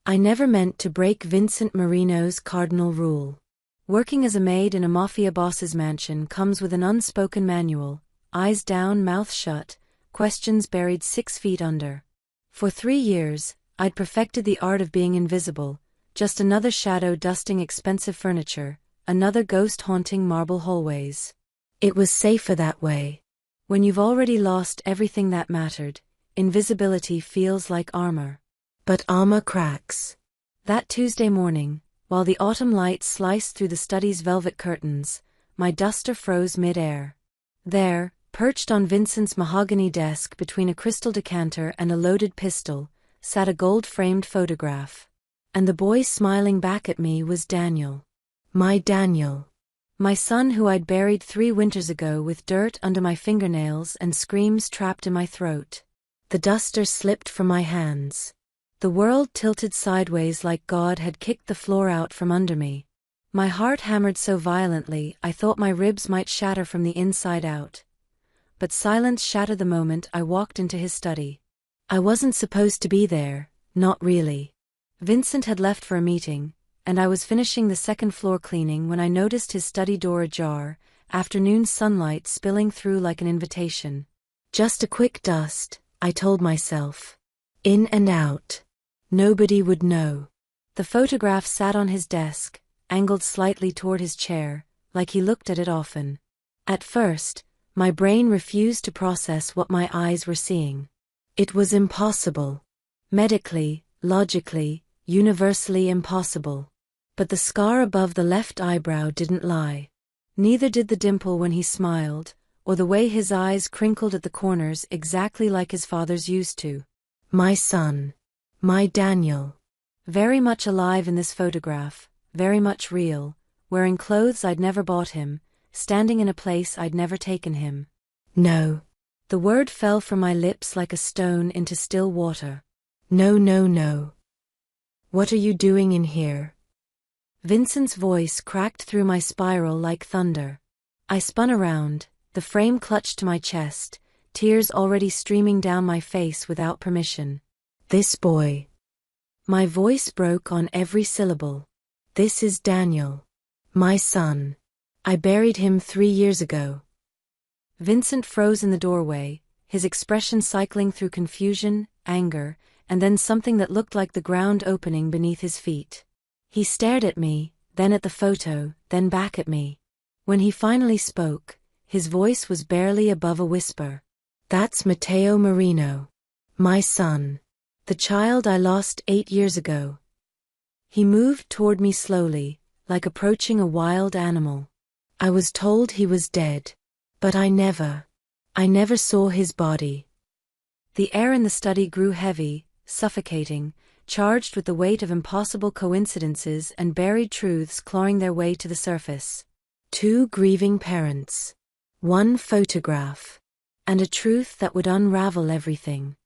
I never meant to break Vincent Marino's cardinal rule. Working as a maid in a Mafia boss's mansion comes with an unspoken manual: eyes down, mouth shut, questions buried 6 feet under. For 3 years, I'd perfected the art of being invisible, just another shadow dusting expensive furniture, another ghost haunting marble hallways. It was safer that way. When you've already lost everything that mattered, invisibility feels like armor. But armor cracks. That Tuesday morning, while the autumn light sliced through the study's velvet curtains, my duster froze mid-air. There, perched on Vincent's mahogany desk between a crystal decanter and a loaded pistol, sat a gold-framed photograph. And the boy smiling back at me was Daniel. My Daniel. My son who I'd buried 3 winters ago with dirt under my fingernails and screams trapped in my throat. The duster slipped from my hands. The world tilted sideways like God had kicked the floor out from under me. My heart hammered so violently I thought my ribs might shatter from the inside out. But silence shattered the moment I walked into his study. I wasn't supposed to be there, not really. Vincent had left for a meeting, and I was finishing the second floor cleaning when I noticed his study door ajar, afternoon sunlight spilling through like an invitation. Just a quick dust, I told myself. In and out. Nobody would know. The photograph sat on his desk, angled slightly toward his chair, like he looked at it often. At first, my brain refused to process what my eyes were seeing. It was impossible. Medically, logically, universally impossible. But the scar above the left eyebrow didn't lie. Neither did the dimple when he smiled, or the way his eyes crinkled at the corners exactly like his father's used to. My son. My Daniel. Very much alive in this photograph, very much real, wearing clothes I'd never bought him, standing in a place I'd never taken him. No. The word fell from my lips like a stone into still water. No, no, no. What are you doing in here? Vincent's voice cracked through my spiral like thunder. I spun around, the frame clutched to my chest, tears already streaming down my face without permission. This boy. My voice broke on every syllable. This is Daniel. My son. I buried him 3 years ago. Vincent froze in the doorway, his expression cycling through confusion, anger, and then something that looked like the ground opening beneath his feet. He stared at me, then at the photo, then back at me. When he finally spoke, his voice was barely above a whisper. That's Matteo Marino. My son. The child I lost 8 years ago. He moved toward me slowly, like approaching a wild animal. I was told he was dead. But I never saw his body. The air in the study grew heavy, suffocating, charged with the weight of impossible coincidences and buried truths clawing their way to the surface. 2 grieving parents. 1 photograph. And a truth that would unravel everything.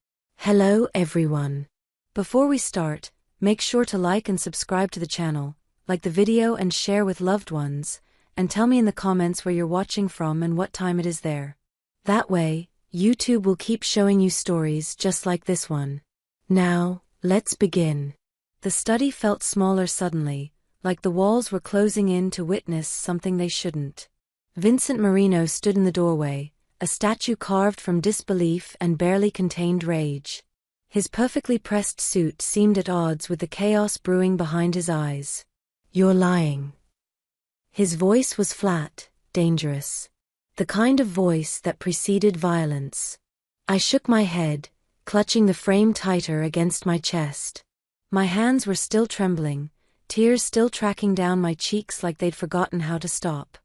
Hello everyone. Before we start, make sure to like and subscribe to the channel, like the video and share with loved ones, and tell me in the comments where you're watching from and what time it is there. That way, YouTube will keep showing you stories just like this one. Now, let's begin. The study felt smaller suddenly, like the walls were closing in to witness something they shouldn't. Vincent Marino stood in the doorway, a statue carved from disbelief and barely contained rage. His perfectly pressed suit seemed at odds with the chaos brewing behind his eyes. You're lying. His voice was flat, dangerous. The kind of voice that preceded violence. I shook my head, clutching the frame tighter against my chest. My hands were still trembling, tears still tracking down my cheeks like they'd forgotten how to stop.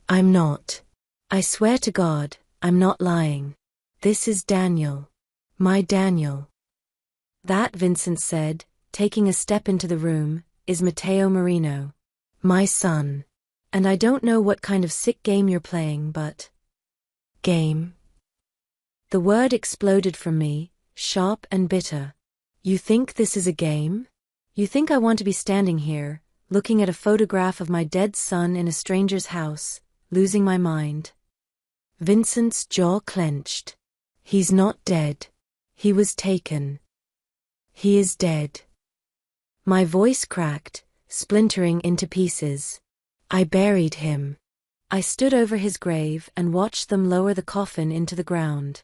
I'm not. I swear to God, I'm not lying. This is Daniel. My Daniel. That, Vincent said, taking a step into the room, is Matteo Marino. My son. And I don't know what kind of sick game you're playing, but... Game? The word exploded from me, sharp and bitter. You think this is a game? You think I want to be standing here, looking at a photograph of my dead son in a stranger's house, losing my mind? Vincent's jaw clenched. He's not dead. He was taken. He is dead. My voice cracked, splintering into pieces. I buried him. I stood over his grave and watched them lower the coffin into the ground.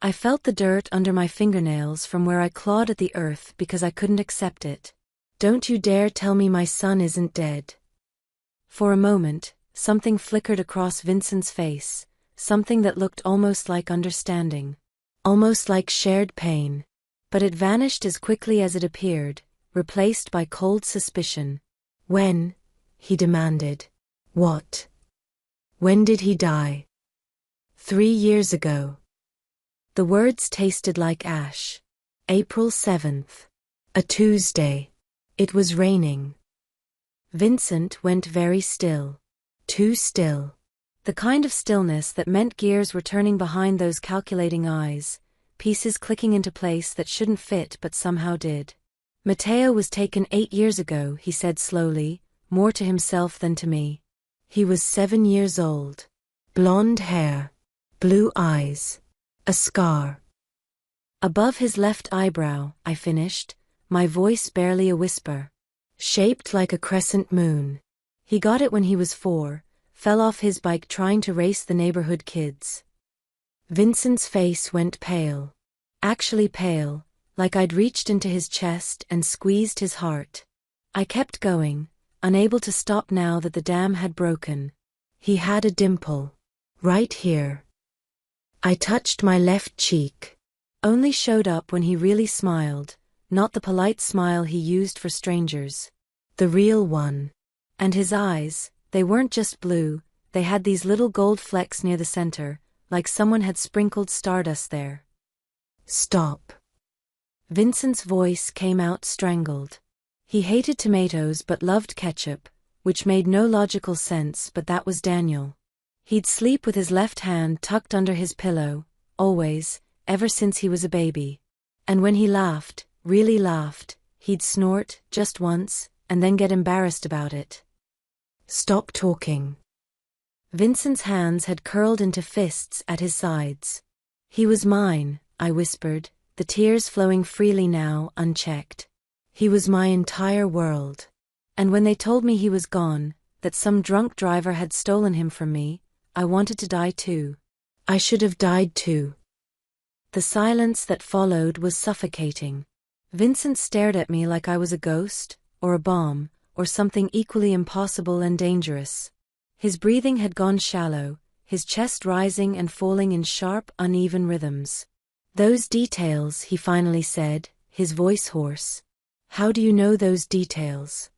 I felt the dirt under my fingernails from where I clawed at the earth because I couldn't accept it. Don't you dare tell me my son isn't dead. For a moment, something flickered across Vincent's face, something that looked almost like understanding. Almost like shared pain. But it vanished as quickly as it appeared, replaced by cold suspicion. When? He demanded. What? When did he die? 3 years ago. The words tasted like ash. April 7th. A Tuesday. It was raining. Vincent went very still. Too still. The kind of stillness that meant gears were turning behind those calculating eyes, pieces clicking into place that shouldn't fit but somehow did. Matteo was taken 8 years ago, he said slowly, more to himself than to me. He was 7 years old. Blonde hair. Blue eyes. A scar. Above his left eyebrow, I finished, my voice barely a whisper. Shaped like a crescent moon. He got it when he was 4, fell off his bike trying to race the neighborhood kids. Vincent's face went pale. Actually pale, like I'd reached into his chest and squeezed his heart. I kept going, unable to stop now that the dam had broken. He had a dimple. Right here. I touched my left cheek. Only showed up when he really smiled, not the polite smile he used for strangers. The real one. And his eyes, they weren't just blue, they had these little gold flecks near the center, like someone had sprinkled stardust there. Stop. Vincent's voice came out strangled. He hated tomatoes but loved ketchup, which made no logical sense, but that was Daniel. He'd sleep with his left hand tucked under his pillow, always, ever since he was a baby. And when he laughed, really laughed, he'd snort, just once, and then get embarrassed about it. Stop talking. Vincent's hands had curled into fists at his sides. He was mine, I whispered, the tears flowing freely now, unchecked. He was my entire world. And when they told me he was gone, that some drunk driver had stolen him from me, I wanted to die too. I should have died too. The silence that followed was suffocating. Vincent stared at me like I was a ghost, or a bomb, or something equally impossible and dangerous. His breathing had gone shallow, his chest rising and falling in sharp, uneven rhythms. Those details, he finally said, his voice hoarse. How do you know those details?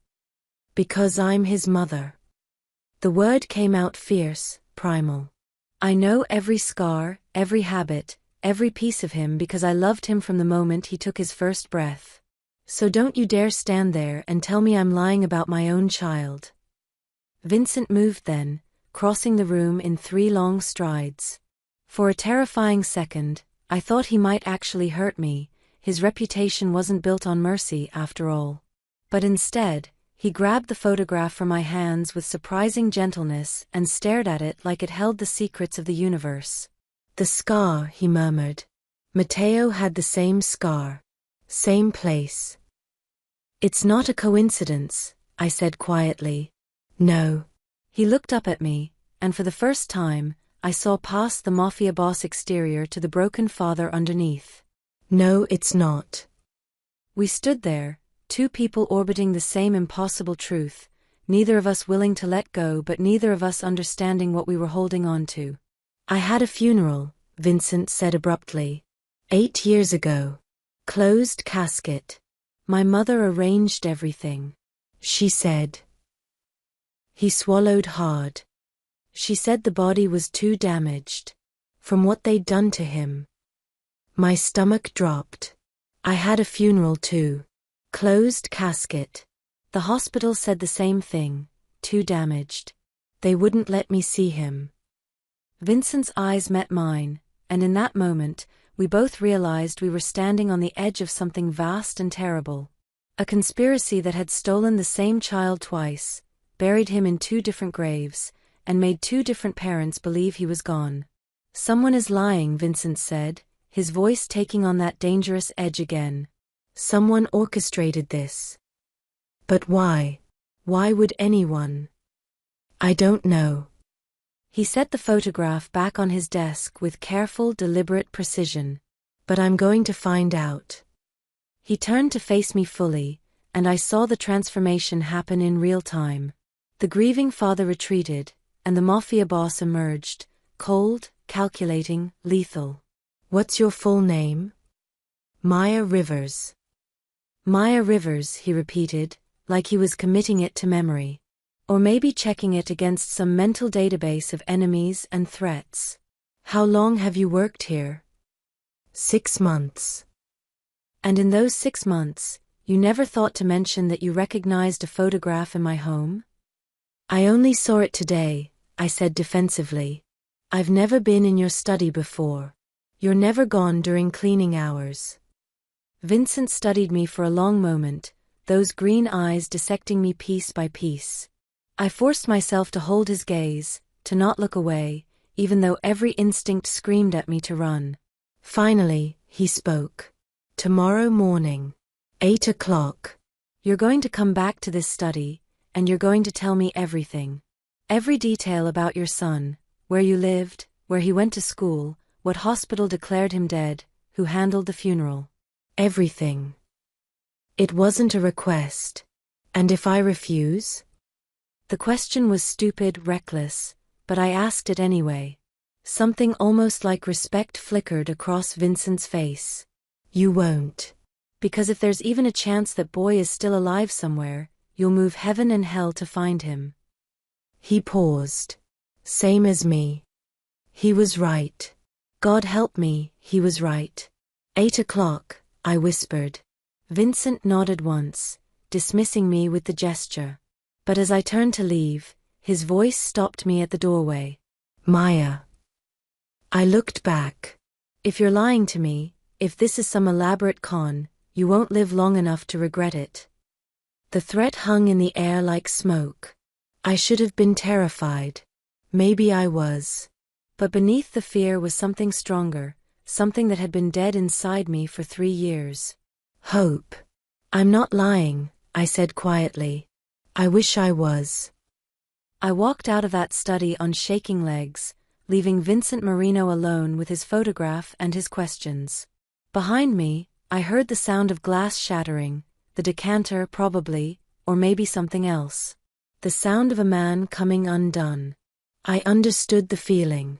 Because I'm his mother. The word came out fierce, primal. I know every scar, every habit, every piece of him because I loved him from the moment he took his first breath. So don't you dare stand there and tell me I'm lying about my own child. Vincent moved then, crossing the room in 3 long strides. For a terrifying second, I thought he might actually hurt me. His reputation wasn't built on mercy after all. But instead, he grabbed the photograph from my hands with surprising gentleness and stared at it like it held the secrets of the universe. The scar, he murmured. Matteo had the same scar. Same place. It's not a coincidence, I said quietly. No. He looked up at me, and for the first time, I saw past the Mafia boss exterior to the broken father underneath. No, it's not. We stood there, 2 people orbiting the same impossible truth, neither of us willing to let go but neither of us understanding what we were holding on to. I had a funeral, Vincent said abruptly. 8 years ago. Closed casket. My mother arranged everything. She said. He swallowed hard. She said the body was too damaged. From what they'd done to him. My stomach dropped. I had a funeral too. Closed casket. The hospital said the same thing. Too damaged. They wouldn't let me see him. Vincent's eyes met mine, and in that moment, we both realized we were standing on the edge of something vast and terrible. A conspiracy that had stolen the same child twice, buried him in 2 different graves, and made 2 different parents believe he was gone. Someone is lying, Vincent said, his voice taking on that dangerous edge again. Someone orchestrated this. But why? Why would anyone? I don't know. He set the photograph back on his desk with careful, deliberate precision. But I'm going to find out. He turned to face me fully, and I saw the transformation happen in real time. The grieving father retreated, and the Mafia boss emerged, cold, calculating, lethal. What's your full name? Maya Rivers. Maya Rivers, he repeated, like he was committing it to memory. Or maybe checking it against some mental database of enemies and threats. How long have you worked here? 6 months. And in those 6 months, you never thought to mention that you recognized a photograph in my home? I only saw it today, I said defensively. I've never been in your study before. You're never gone during cleaning hours. Vincent studied me for a long moment, those green eyes dissecting me piece by piece. I forced myself to hold his gaze, to not look away, even though every instinct screamed at me to run. Finally, he spoke. Tomorrow morning. 8 o'clock. You're going to come back to this study, and you're going to tell me everything. Every detail about your son, where you lived, where he went to school, what hospital declared him dead, who handled the funeral. Everything. It wasn't a request. And if I refuse? The question was stupid, reckless, but I asked it anyway. Something almost like respect flickered across Vincent's face. You won't. Because if there's even a chance that boy is still alive somewhere, you'll move heaven and hell to find him. He paused. Same as me. He was right. God help me, he was right. 8 o'clock, I whispered. Vincent nodded once, dismissing me with the gesture. But as I turned to leave, his voice stopped me at the doorway. Maya. I looked back. If you're lying to me, if this is some elaborate con, you won't live long enough to regret it. The threat hung in the air like smoke. I should have been terrified. Maybe I was. But beneath the fear was something stronger, something that had been dead inside me for 3 years. Hope. I'm not lying, I said quietly. I wish I was. I walked out of that study on shaking legs, leaving Vincent Marino alone with his photograph and his questions. Behind me, I heard the sound of glass shattering, the decanter probably, or maybe something else. The sound of a man coming undone. I understood the feeling.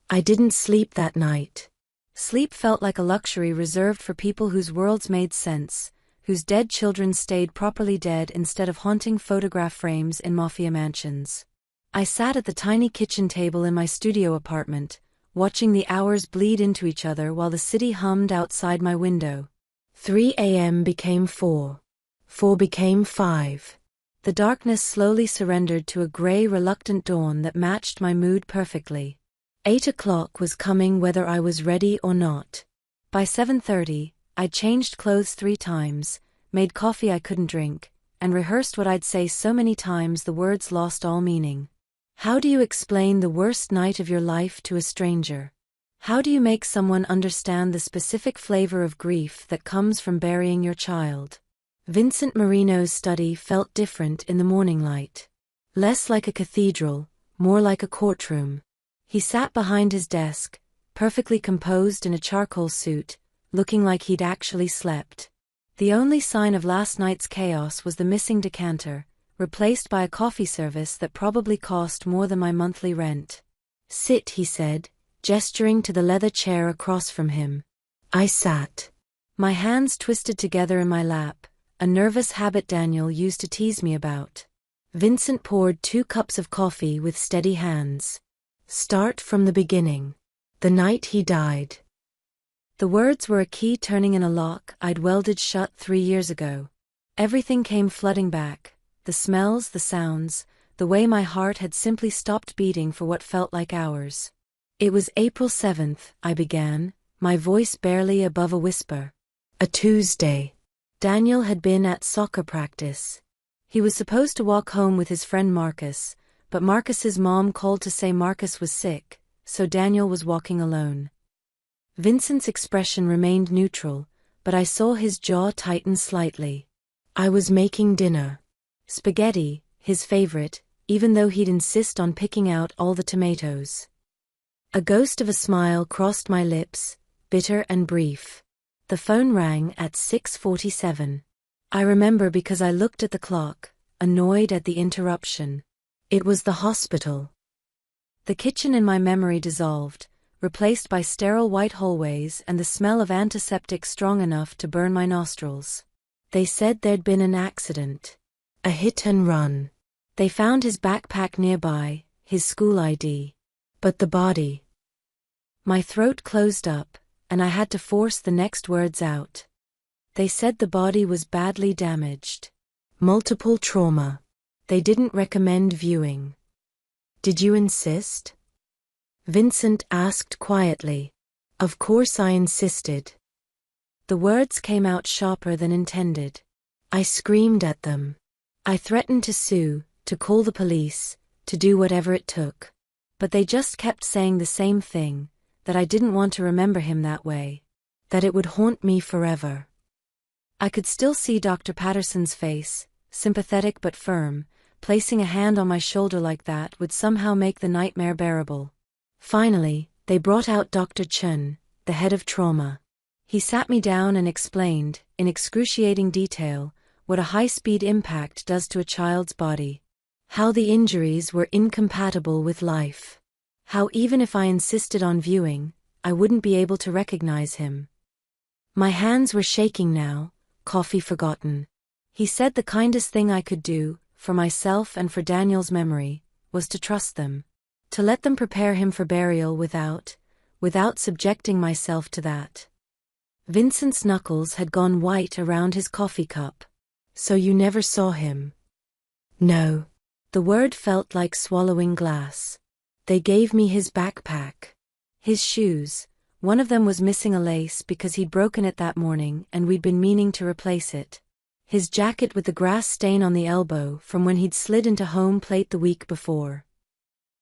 I didn't sleep that night. Sleep felt like a luxury reserved for people whose worlds made sense, whose dead children stayed properly dead instead of haunting photograph frames in Mafia mansions. I sat at the tiny kitchen table in my studio apartment, watching the hours bleed into each other while the city hummed outside my window. 3 a.m. became 4. 4 became 5. The darkness slowly surrendered to a gray, reluctant dawn that matched my mood perfectly. 8 o'clock was coming whether I was ready or not. By 7:30, I'd changed clothes 3 times, made coffee I couldn't drink, and rehearsed what I'd say so many times the words lost all meaning. How do you explain the worst night of your life to a stranger? How do you make someone understand the specific flavor of grief that comes from burying your child? Vincent Marino's study felt different in the morning light. Less like a cathedral, more like a courtroom. He sat behind his desk, perfectly composed in a charcoal suit, looking like he'd actually slept. The only sign of last night's chaos was the missing decanter, replaced by a coffee service that probably cost more than my monthly rent. Sit, he said, gesturing to the leather chair across from him. I sat. My hands twisted together in my lap, a nervous habit Daniel used to tease me about. Vincent poured 2 cups of coffee with steady hands. Start from the beginning. The night he died. The words were a key turning in a lock I'd welded shut 3 years ago. Everything came flooding back. The smells, the sounds, the way my heart had simply stopped beating for what felt like hours. It was April 7th, I began, my voice barely above a whisper. A Tuesday. Daniel had been at soccer practice. He was supposed to walk home with his friend Marcus, but Marcus's mom called to say Marcus was sick, so Daniel was walking alone. Vincent's expression remained neutral, but I saw his jaw tighten slightly. I was making dinner. Spaghetti, his favorite, even though he'd insist on picking out all the tomatoes. A ghost of a smile crossed my lips, bitter and brief. The phone rang at 6:47. I remember because I looked at the clock, annoyed at the interruption. It was the hospital. The kitchen in my memory dissolved, replaced by sterile white hallways and the smell of antiseptic strong enough to burn my nostrils. They said there'd been an accident. A hit and run. They found his backpack nearby, his school ID. But the body. My throat closed up, and I had to force the next words out. They said the body was badly damaged. Multiple trauma. They didn't recommend viewing. Did you insist? Vincent asked quietly. Of course I insisted. The words came out sharper than intended. I screamed at them. I threatened to sue, to call the police, to do whatever it took. But they just kept saying the same thing, that I didn't want to remember him that way. That it would haunt me forever. I could still see Dr. Patterson's face, sympathetic but firm. Placing a hand on my shoulder like that would somehow make the nightmare bearable. Finally, they brought out Dr. Chen, the head of trauma. He sat me down and explained, in excruciating detail, what a high-speed impact does to a child's body. How the injuries were incompatible with life. How even if I insisted on viewing, I wouldn't be able to recognize him. My hands were shaking now, coffee forgotten. He said the kindest thing I could do, for myself and for Daniel's memory, was to trust them. To let them prepare him for burial without subjecting myself to that. Vincent's knuckles had gone white around his coffee cup. So you never saw him? No. The word felt like swallowing glass. They gave me his backpack. His shoes. One of them was missing a lace because he'd broken it that morning and we'd been meaning to replace it. His jacket with the grass stain on the elbow from when he'd slid into home plate the week before.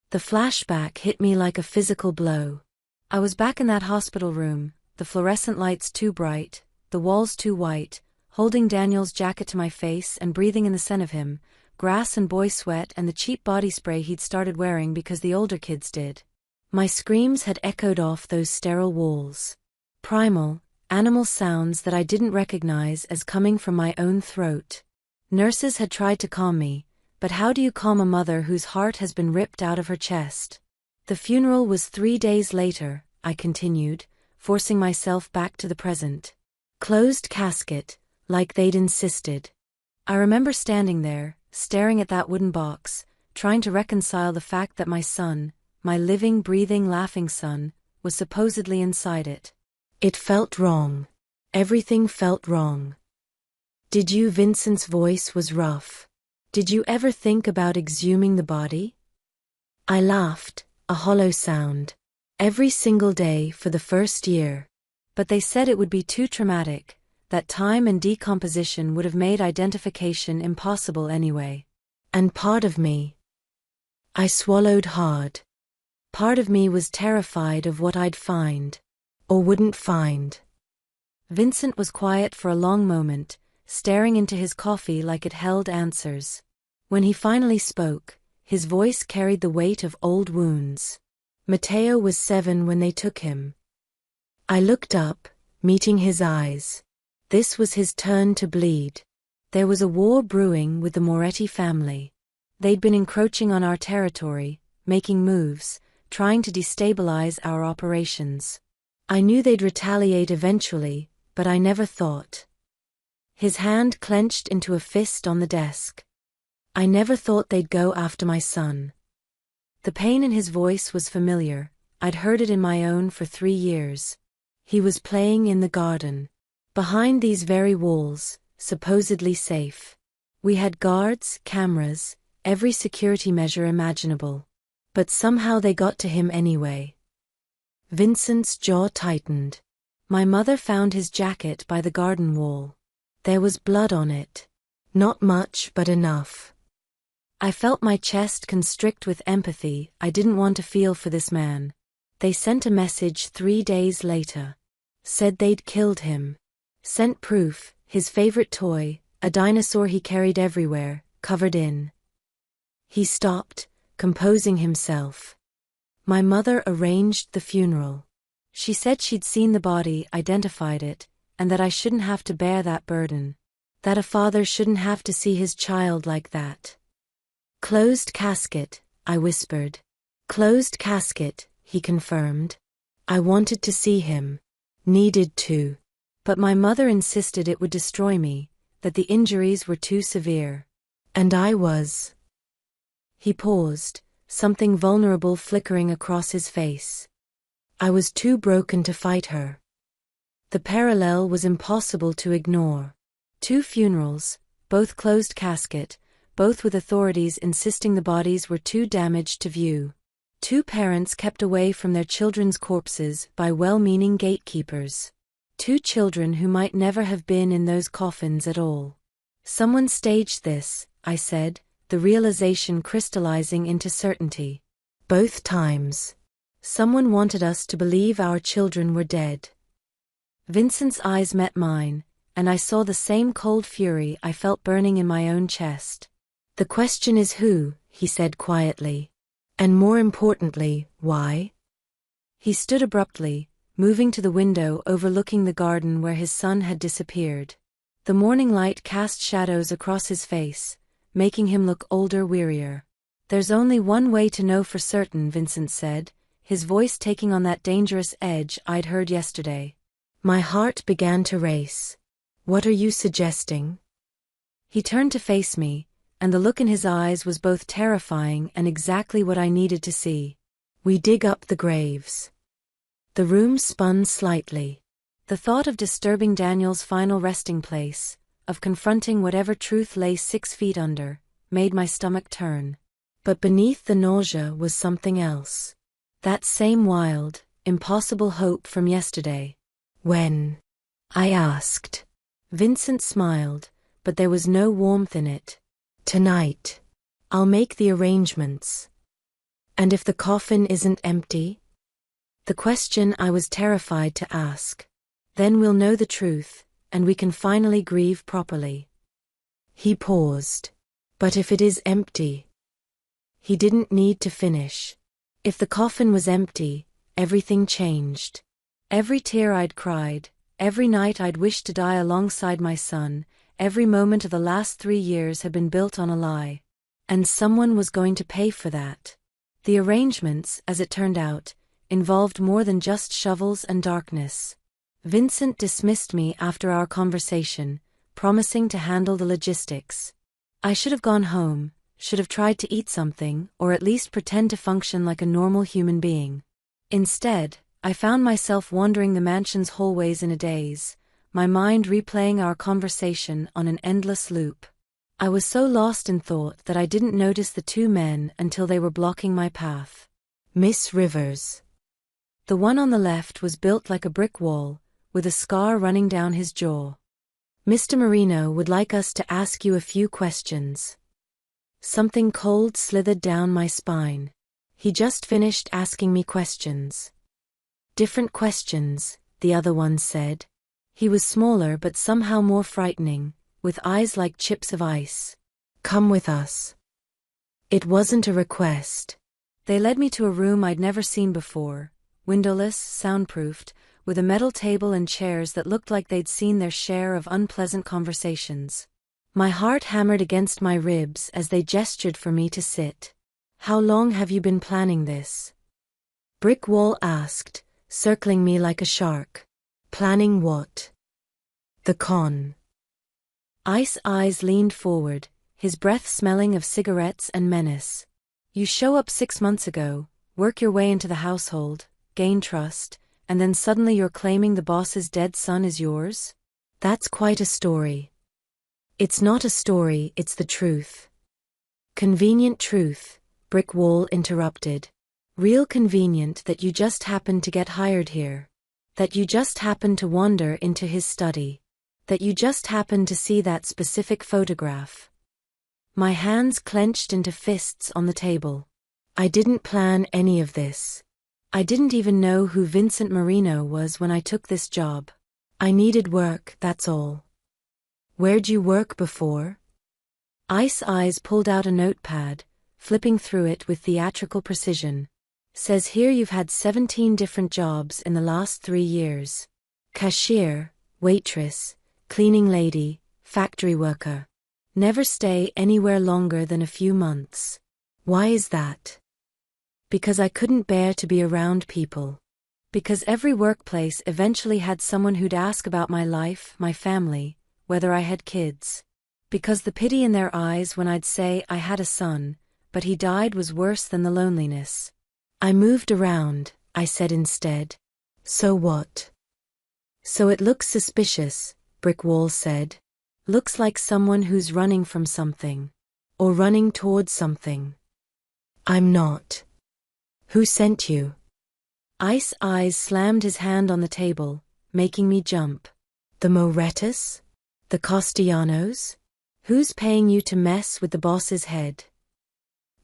The flashback hit me like a physical blow. I was back in that hospital room, the fluorescent lights too bright, the walls too white, holding Daniel's jacket to my face and breathing in the scent of him, grass and boy sweat and the cheap body spray he'd started wearing because the older kids did. My screams had echoed off those sterile walls. Primal, animal sounds that I didn't recognize as coming from my own throat. Nurses had tried to calm me, but how do you calm a mother whose heart has been ripped out of her chest? The funeral was 3 days later, I continued, forcing myself back to the present. Closed casket, like they'd insisted. I remember standing there, staring at that wooden box, trying to reconcile the fact that my son, my living, breathing, laughing son, was supposedly inside it. It felt wrong. Everything felt wrong. Did you? Vincent's voice was rough. Did you ever think about exhuming the body? I laughed, a hollow sound. Every single day for the first year. But they said it would be too traumatic, that time and decomposition would have made identification impossible anyway. And part of me. I swallowed hard. Part of me was terrified of what I'd find. Or wouldn't find. Vincent was quiet for a long moment, staring into his coffee like it held answers. When he finally spoke, his voice carried the weight of old wounds. Mateo was 7 when they took him. I looked up, meeting his eyes. This was his turn to bleed. There was a war brewing with the Moretti family. They'd been encroaching on our territory, making moves, trying to destabilize our operations. I knew they'd retaliate eventually, but I never thought. His hand clenched into a fist on the desk. I never thought they'd go after my son. The pain in his voice was familiar. I'd heard it in my own for 3 years. He was playing in the garden. Behind these very walls, supposedly safe. We had guards, cameras, every security measure imaginable. But somehow they got to him anyway. Vincent's jaw tightened. My mother found his jacket by the garden wall. There was blood on it. Not much, but enough. I felt my chest constrict with empathy I didn't want to feel for this man. They sent a message 3 days later. Said they'd killed him. Sent proof, his favorite toy, a dinosaur he carried everywhere, covered in. He stopped, composing himself. My mother arranged the funeral. She said she'd seen the body, identified it, and that I shouldn't have to bear that burden. That a father shouldn't have to see his child like that. Closed casket, I whispered. Closed casket, he confirmed. I wanted to see him. Needed to. But my mother insisted it would destroy me, that the injuries were too severe. And I was. He paused, something vulnerable flickering across his face. I was too broken to fight her. The parallel was impossible to ignore. 2 funerals, both closed casket, both with authorities insisting the bodies were too damaged to view. 2 parents kept away from their children's corpses by well-meaning gatekeepers. 2 children who might never have been in those coffins at all. Someone staged this, I said, the realization crystallizing into certainty. Both times. Someone wanted us to believe our children were dead. Vincent's eyes met mine, and I saw the same cold fury I felt burning in my own chest. The question is who, he said quietly. And more importantly, why? He stood abruptly, moving to the window overlooking the garden where his son had disappeared. The morning light cast shadows across his face, making him look older, wearier. There's only one way to know for certain, Vincent said, his voice taking on that dangerous edge I'd heard yesterday. My heart began to race. What are you suggesting? He turned to face me, and the look in his eyes was both terrifying and exactly what I needed to see. We dig up the graves. The room spun slightly. The thought of disturbing Daniel's final resting place, of confronting whatever truth lay 6 feet under, made my stomach turn. But beneath the nausea was something else. That same wild, impossible hope from yesterday. When? I asked. Vincent smiled, but there was no warmth in it. Tonight. I'll make the arrangements. And if the coffin isn't empty? The question I was terrified to ask. Then we'll know the truth, and we can finally grieve properly. He paused. But if it is empty? He didn't need to finish. If the coffin was empty, everything changed. Every tear I'd cried, every night I'd wished to die alongside my son, every moment of the last 3 years had been built on a lie. And someone was going to pay for that. The arrangements, as it turned out, involved more than just shovels and darkness. Vincent dismissed me after our conversation, promising to handle the logistics. I should have gone home, should have tried to eat something, or at least pretend to function like a normal human being. Instead, I found myself wandering the mansion's hallways in a daze, my mind replaying our conversation on an endless loop. I was so lost in thought that I didn't notice the 2 men until they were blocking my path. Miss Rivers. The one on the left was built like a brick wall, with a scar running down his jaw. Mr. Marino would like us to ask you a few questions. Something cold slithered down my spine. He just finished asking me questions. Different questions, the other one said. He was smaller but somehow more frightening, with eyes like chips of ice. Come with us. It wasn't a request. They led me to a room I'd never seen before, windowless, soundproofed, with a metal table and chairs that looked like they'd seen their share of unpleasant conversations. My heart hammered against my ribs as they gestured for me to sit. How long have you been planning this? Brick Wall asked, circling me like a shark. Planning what? The con. Ice Eyes leaned forward, his breath smelling of cigarettes and menace. You show up 6 months ago, work your way into the household, gain trust, and then suddenly you're claiming the boss's dead son is yours? That's quite a story. It's not a story, it's the truth. Convenient truth, Brick Wall interrupted. Real convenient that you just happened to get hired here. That you just happened to wander into his study. That you just happened to see that specific photograph. My hands clenched into fists on the table. I didn't plan any of this. I didn't even know who Vincent Marino was when I took this job. I needed work, that's all. Where'd you work before? Ice Eyes pulled out a notepad, flipping through it with theatrical precision. Says here you've had 17 different jobs in the last 3 years. Cashier, waitress, cleaning lady, factory worker. Never stay anywhere longer than a few months. Why is that? Because I couldn't bear to be around people. Because every workplace eventually had someone who'd ask about my life, my family, whether I had kids. Because the pity in their eyes when I'd say I had a son, but he died was worse than the loneliness. I moved around, I said instead. So what? So it looks suspicious, Brick Wall said. Looks like someone who's running from something. Or running towards something. I'm not. Who sent you? Ice Eyes slammed his hand on the table, making me jump. The Morettas? The Castellanos? Who's paying you to mess with the boss's head?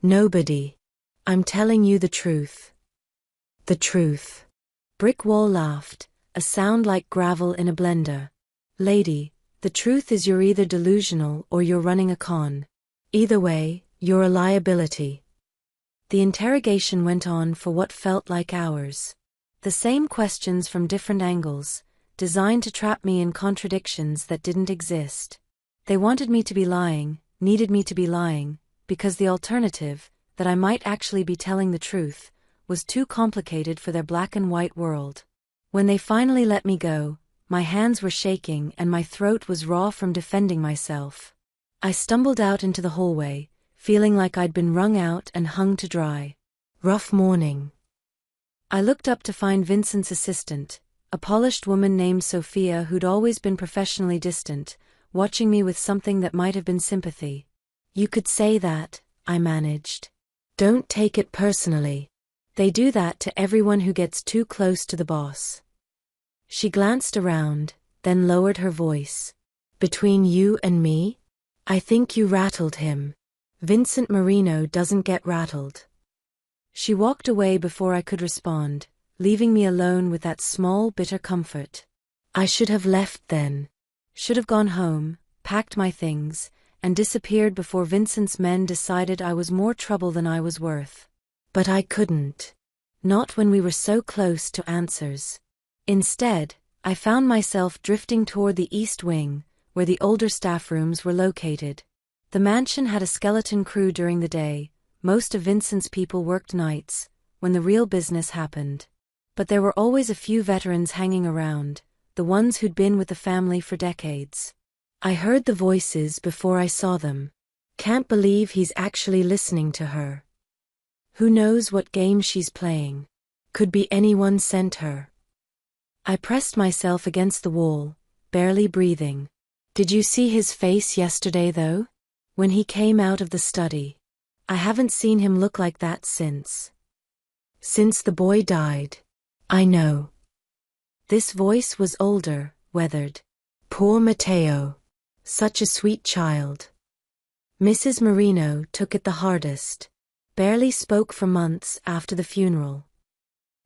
Nobody. I'm telling you the truth. The truth. Brick Wall laughed, a sound like gravel in a blender. Lady, the truth is you're either delusional or you're running a con. Either way, you're a liability. The interrogation went on for what felt like hours. The same questions from different angles, designed to trap me in contradictions that didn't exist. They wanted me to be lying, needed me to be lying, because the alternative, that I might actually be telling the truth, was too complicated for their black and white world. When they finally let me go, my hands were shaking and my throat was raw from defending myself. I stumbled out into the hallway, feeling like I'd been wrung out and hung to dry. Rough morning. I looked up to find Vincent's assistant, a polished woman named Sophia who'd always been professionally distant, watching me with something that might have been sympathy. You could say that, I managed. Don't take it personally. They do that to everyone who gets too close to the boss. She glanced around, then lowered her voice. Between you and me? I think you rattled him. Vincent Marino doesn't get rattled. She walked away before I could respond, leaving me alone with that small bitter comfort. I should have left then. Should have gone home, packed my things, and disappeared before Vincent's men decided I was more trouble than I was worth. But I couldn't. Not when we were so close to answers. Instead, I found myself drifting toward the East Wing, where the older staff rooms were located. The mansion had a skeleton crew during the day. Most of Vincent's people worked nights, when the real business happened. But there were always a few veterans hanging around, the ones who'd been with the family for decades. I heard the voices before I saw them. Can't believe he's actually listening to her. Who knows what game she's playing? Could be anyone sent her. I pressed myself against the wall, barely breathing. Did you see his face yesterday though? When he came out of the study. I haven't seen him look like that since. Since the boy died. I know. This voice was older, weathered. Poor Mateo. Such a sweet child. Mrs. Marino took it the hardest. Barely spoke for months after the funeral.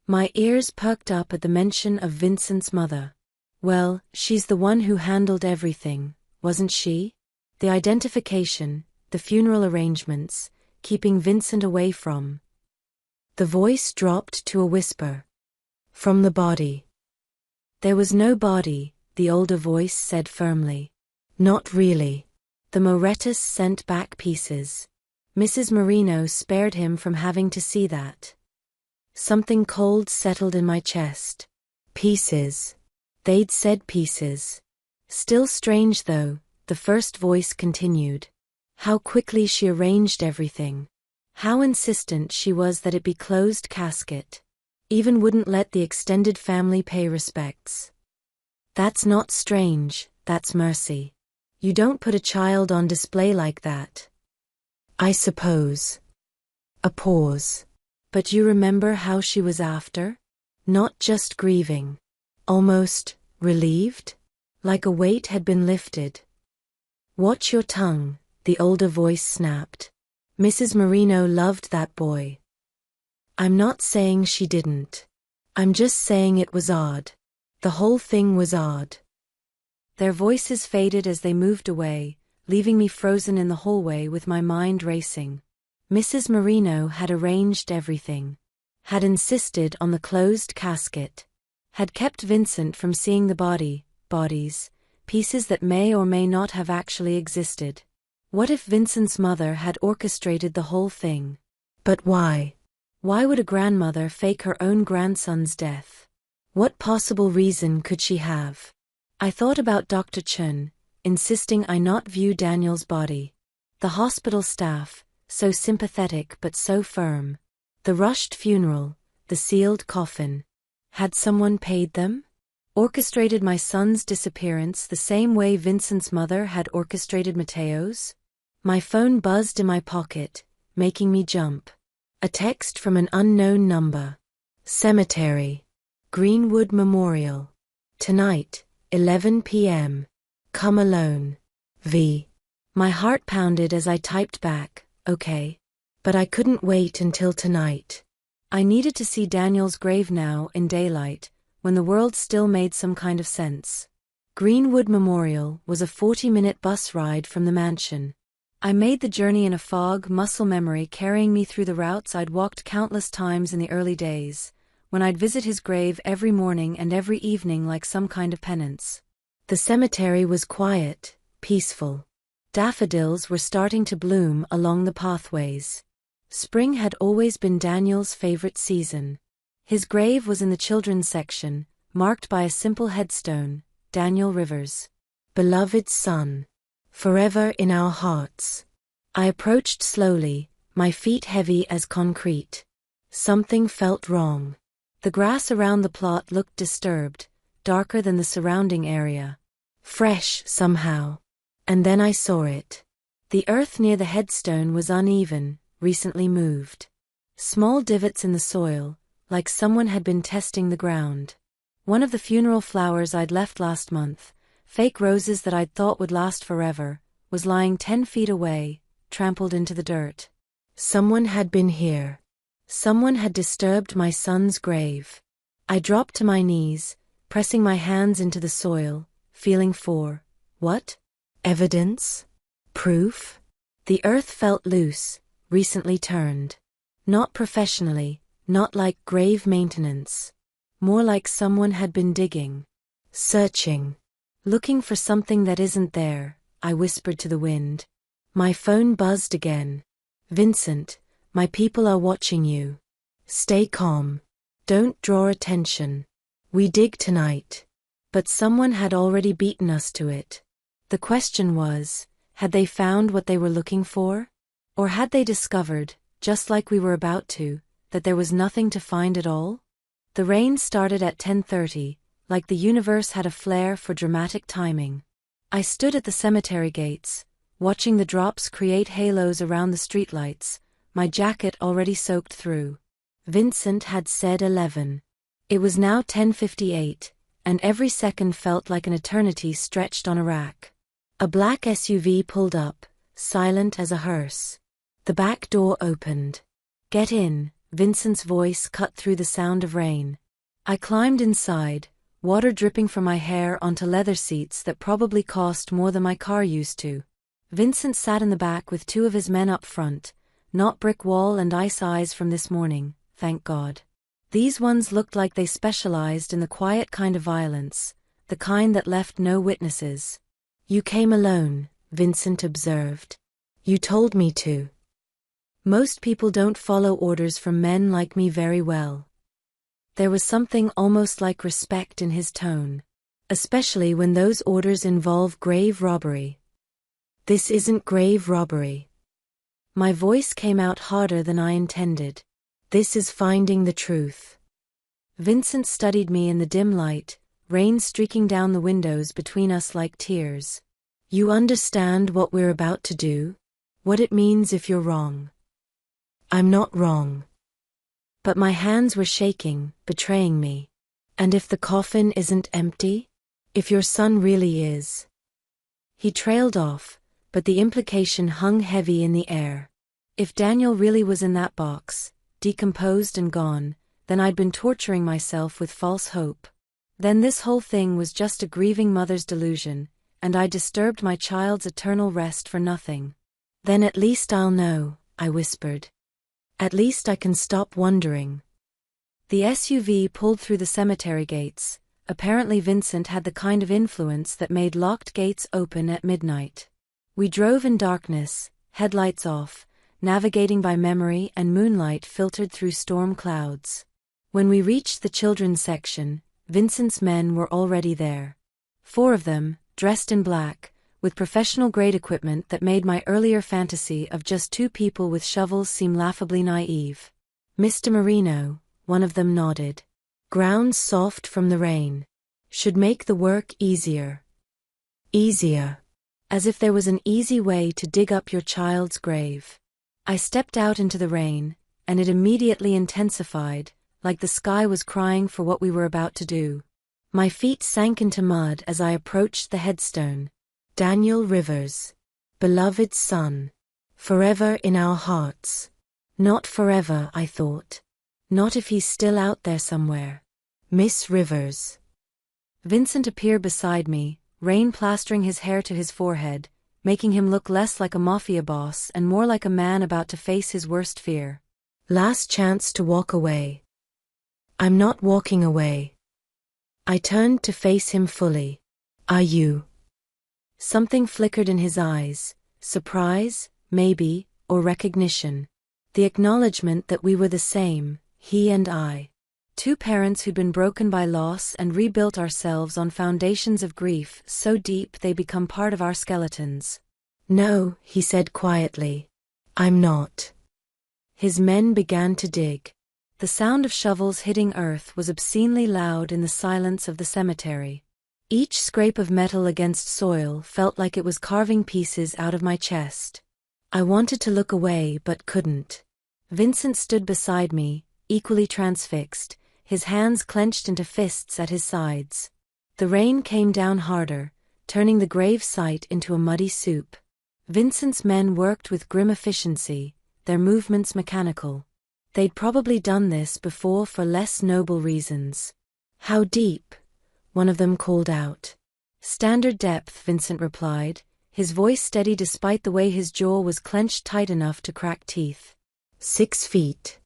My ears perked up at the mention of Vincent's mother. Well, she's the one who handled everything, wasn't she? The identification, the funeral arrangements, keeping Vincent away from. The voice dropped to a whisper. From the body. There was no body, the older voice said firmly. Not really. The Morettas sent back pieces. Mrs. Marino spared him from having to see that. Something cold settled in my chest. Pieces. They'd said pieces. Still strange though, the first voice continued. How quickly she arranged everything. How insistent she was that it be closed casket. Even wouldn't let the extended family pay respects. That's not strange, that's mercy. You don't put a child on display like that. I suppose. A pause. But you remember how she was after? Not just grieving. Almost relieved? Like a weight had been lifted. Watch your tongue, the older voice snapped. Mrs. Marino loved that boy. I'm not saying she didn't. I'm just saying it was odd. The whole thing was odd. Their voices faded as they moved away, leaving me frozen in the hallway with my mind racing. Mrs. Marino had arranged everything. Had insisted on the closed casket. Had kept Vincent from seeing the bodies, pieces that may or may not have actually existed. What if Vincent's mother had orchestrated the whole thing? But why? Why would a grandmother fake her own grandson's death? What possible reason could she have? I thought about Dr. Chun, insisting I not view Daniel's body. The hospital staff, so sympathetic but so firm. The rushed funeral, the sealed coffin. Had someone paid them? Orchestrated my son's disappearance the same way Vincent's mother had orchestrated Mateo's? My phone buzzed in my pocket, making me jump. A text from an unknown number. Cemetery. Greenwood Memorial. Tonight, 11 p.m. Come alone. V. My heart pounded as I typed back, okay. But I couldn't wait until tonight. I needed to see Daniel's grave now in daylight, when the world still made some kind of sense. Greenwood Memorial was a 40-minute bus ride from the mansion. I made the journey in a fog, muscle memory carrying me through the routes I'd walked countless times in the early days, when I'd visit his grave every morning and every evening like some kind of penance. The cemetery was quiet, peaceful. Daffodils were starting to bloom along the pathways. Spring had always been Daniel's favorite season. His grave was in the children's section, marked by a simple headstone, Daniel Rivers. Beloved son. Forever in our hearts. I approached slowly, my feet heavy as concrete. Something felt wrong. The grass around the plot looked disturbed, darker than the surrounding area. Fresh, somehow. And then I saw it. The earth near the headstone was uneven, recently moved. Small divots in the soil, like someone had been testing the ground. One of the funeral flowers I'd left last month, fake roses that I'd thought would last forever, was lying 10 feet away, trampled into the dirt. Someone had been here. Someone had disturbed my son's grave. I dropped to my knees, pressing my hands into the soil, feeling for, what? Evidence? Proof? The earth felt loose, recently turned. Not professionally, not like grave maintenance. More like someone had been digging. Searching. Looking for something that isn't there, I whispered to the wind. My phone buzzed again. Vincent, my people are watching you. Stay calm. Don't draw attention. We dig tonight. But someone had already beaten us to it. The question was, had they found what they were looking for? Or had they discovered, just like we were about to, that there was nothing to find at all? The rain started at 10:30, like the universe had a flair for dramatic timing. I stood at the cemetery gates, watching the drops create halos around the streetlights, my jacket already soaked through. Vincent had said 11. It was now 10:58, and every second felt like an eternity stretched on a rack. A black SUV pulled up, silent as a hearse. The back door opened. Get in, Vincent's voice cut through the sound of rain. I climbed inside, water dripping from my hair onto leather seats that probably cost more than my car used to. Vincent sat in the back with 2 of his men up front, not brick wall and ice eyes from this morning, thank God. These ones looked like they specialized in the quiet kind of violence, the kind that left no witnesses. You came alone, Vincent observed. You told me to. Most people don't follow orders from men like me very well. There was something almost like respect in his tone, especially when those orders involve grave robbery. This isn't grave robbery. My voice came out harder than I intended. This is finding the truth. Vincent studied me in the dim light, rain streaking down the windows between us like tears. You understand what we're about to do? What it means if you're wrong? I'm not wrong. But my hands were shaking, betraying me. And if the coffin isn't empty? If your son really is? He trailed off, but the implication hung heavy in the air. If Daniel really was in that box, decomposed and gone, then I'd been torturing myself with false hope. Then this whole thing was just a grieving mother's delusion, and I disturbed my child's eternal rest for nothing. Then at least I'll know, I whispered. At least I can stop wondering. The SUV pulled through the cemetery gates. Apparently Vincent had the kind of influence that made locked gates open at midnight. We drove in darkness, headlights off, navigating by memory and moonlight filtered through storm clouds. When we reached the children's section, Vincent's men were already there. 4 of them, dressed in black, with professional-grade equipment that made my earlier fantasy of just 2 people with shovels seem laughably naive. Mr. Marino, one of them nodded. Ground soft from the rain. Should make the work easier. Easier. As if there was an easy way to dig up your child's grave. I stepped out into the rain, and it immediately intensified, like the sky was crying for what we were about to do. My feet sank into mud as I approached the headstone. Daniel Rivers. Beloved son. Forever in our hearts. Not forever, I thought. Not if he's still out there somewhere. Miss Rivers. Vincent appeared beside me, rain plastering his hair to his forehead, making him look less like a mafia boss and more like a man about to face his worst fear. Last chance to walk away. I'm not walking away. I turned to face him fully. Are you? Something flickered in his eyes, surprise, maybe, or recognition. The acknowledgement that we were the same, he and I. 2 parents who'd been broken by loss and rebuilt ourselves on foundations of grief so deep they become part of our skeletons. No, he said quietly. I'm not. His men began to dig. The sound of shovels hitting earth was obscenely loud in the silence of the cemetery. Each scrape of metal against soil felt like it was carving pieces out of my chest. I wanted to look away but couldn't. Vincent stood beside me, equally transfixed, his hands clenched into fists at his sides. The rain came down harder, turning the grave site into a muddy soup. Vincent's men worked with grim efficiency, their movements mechanical. They'd probably done this before for less noble reasons. How deep? One of them called out. Standard depth, Vincent replied, his voice steady despite the way his jaw was clenched tight enough to crack teeth. 6 feet.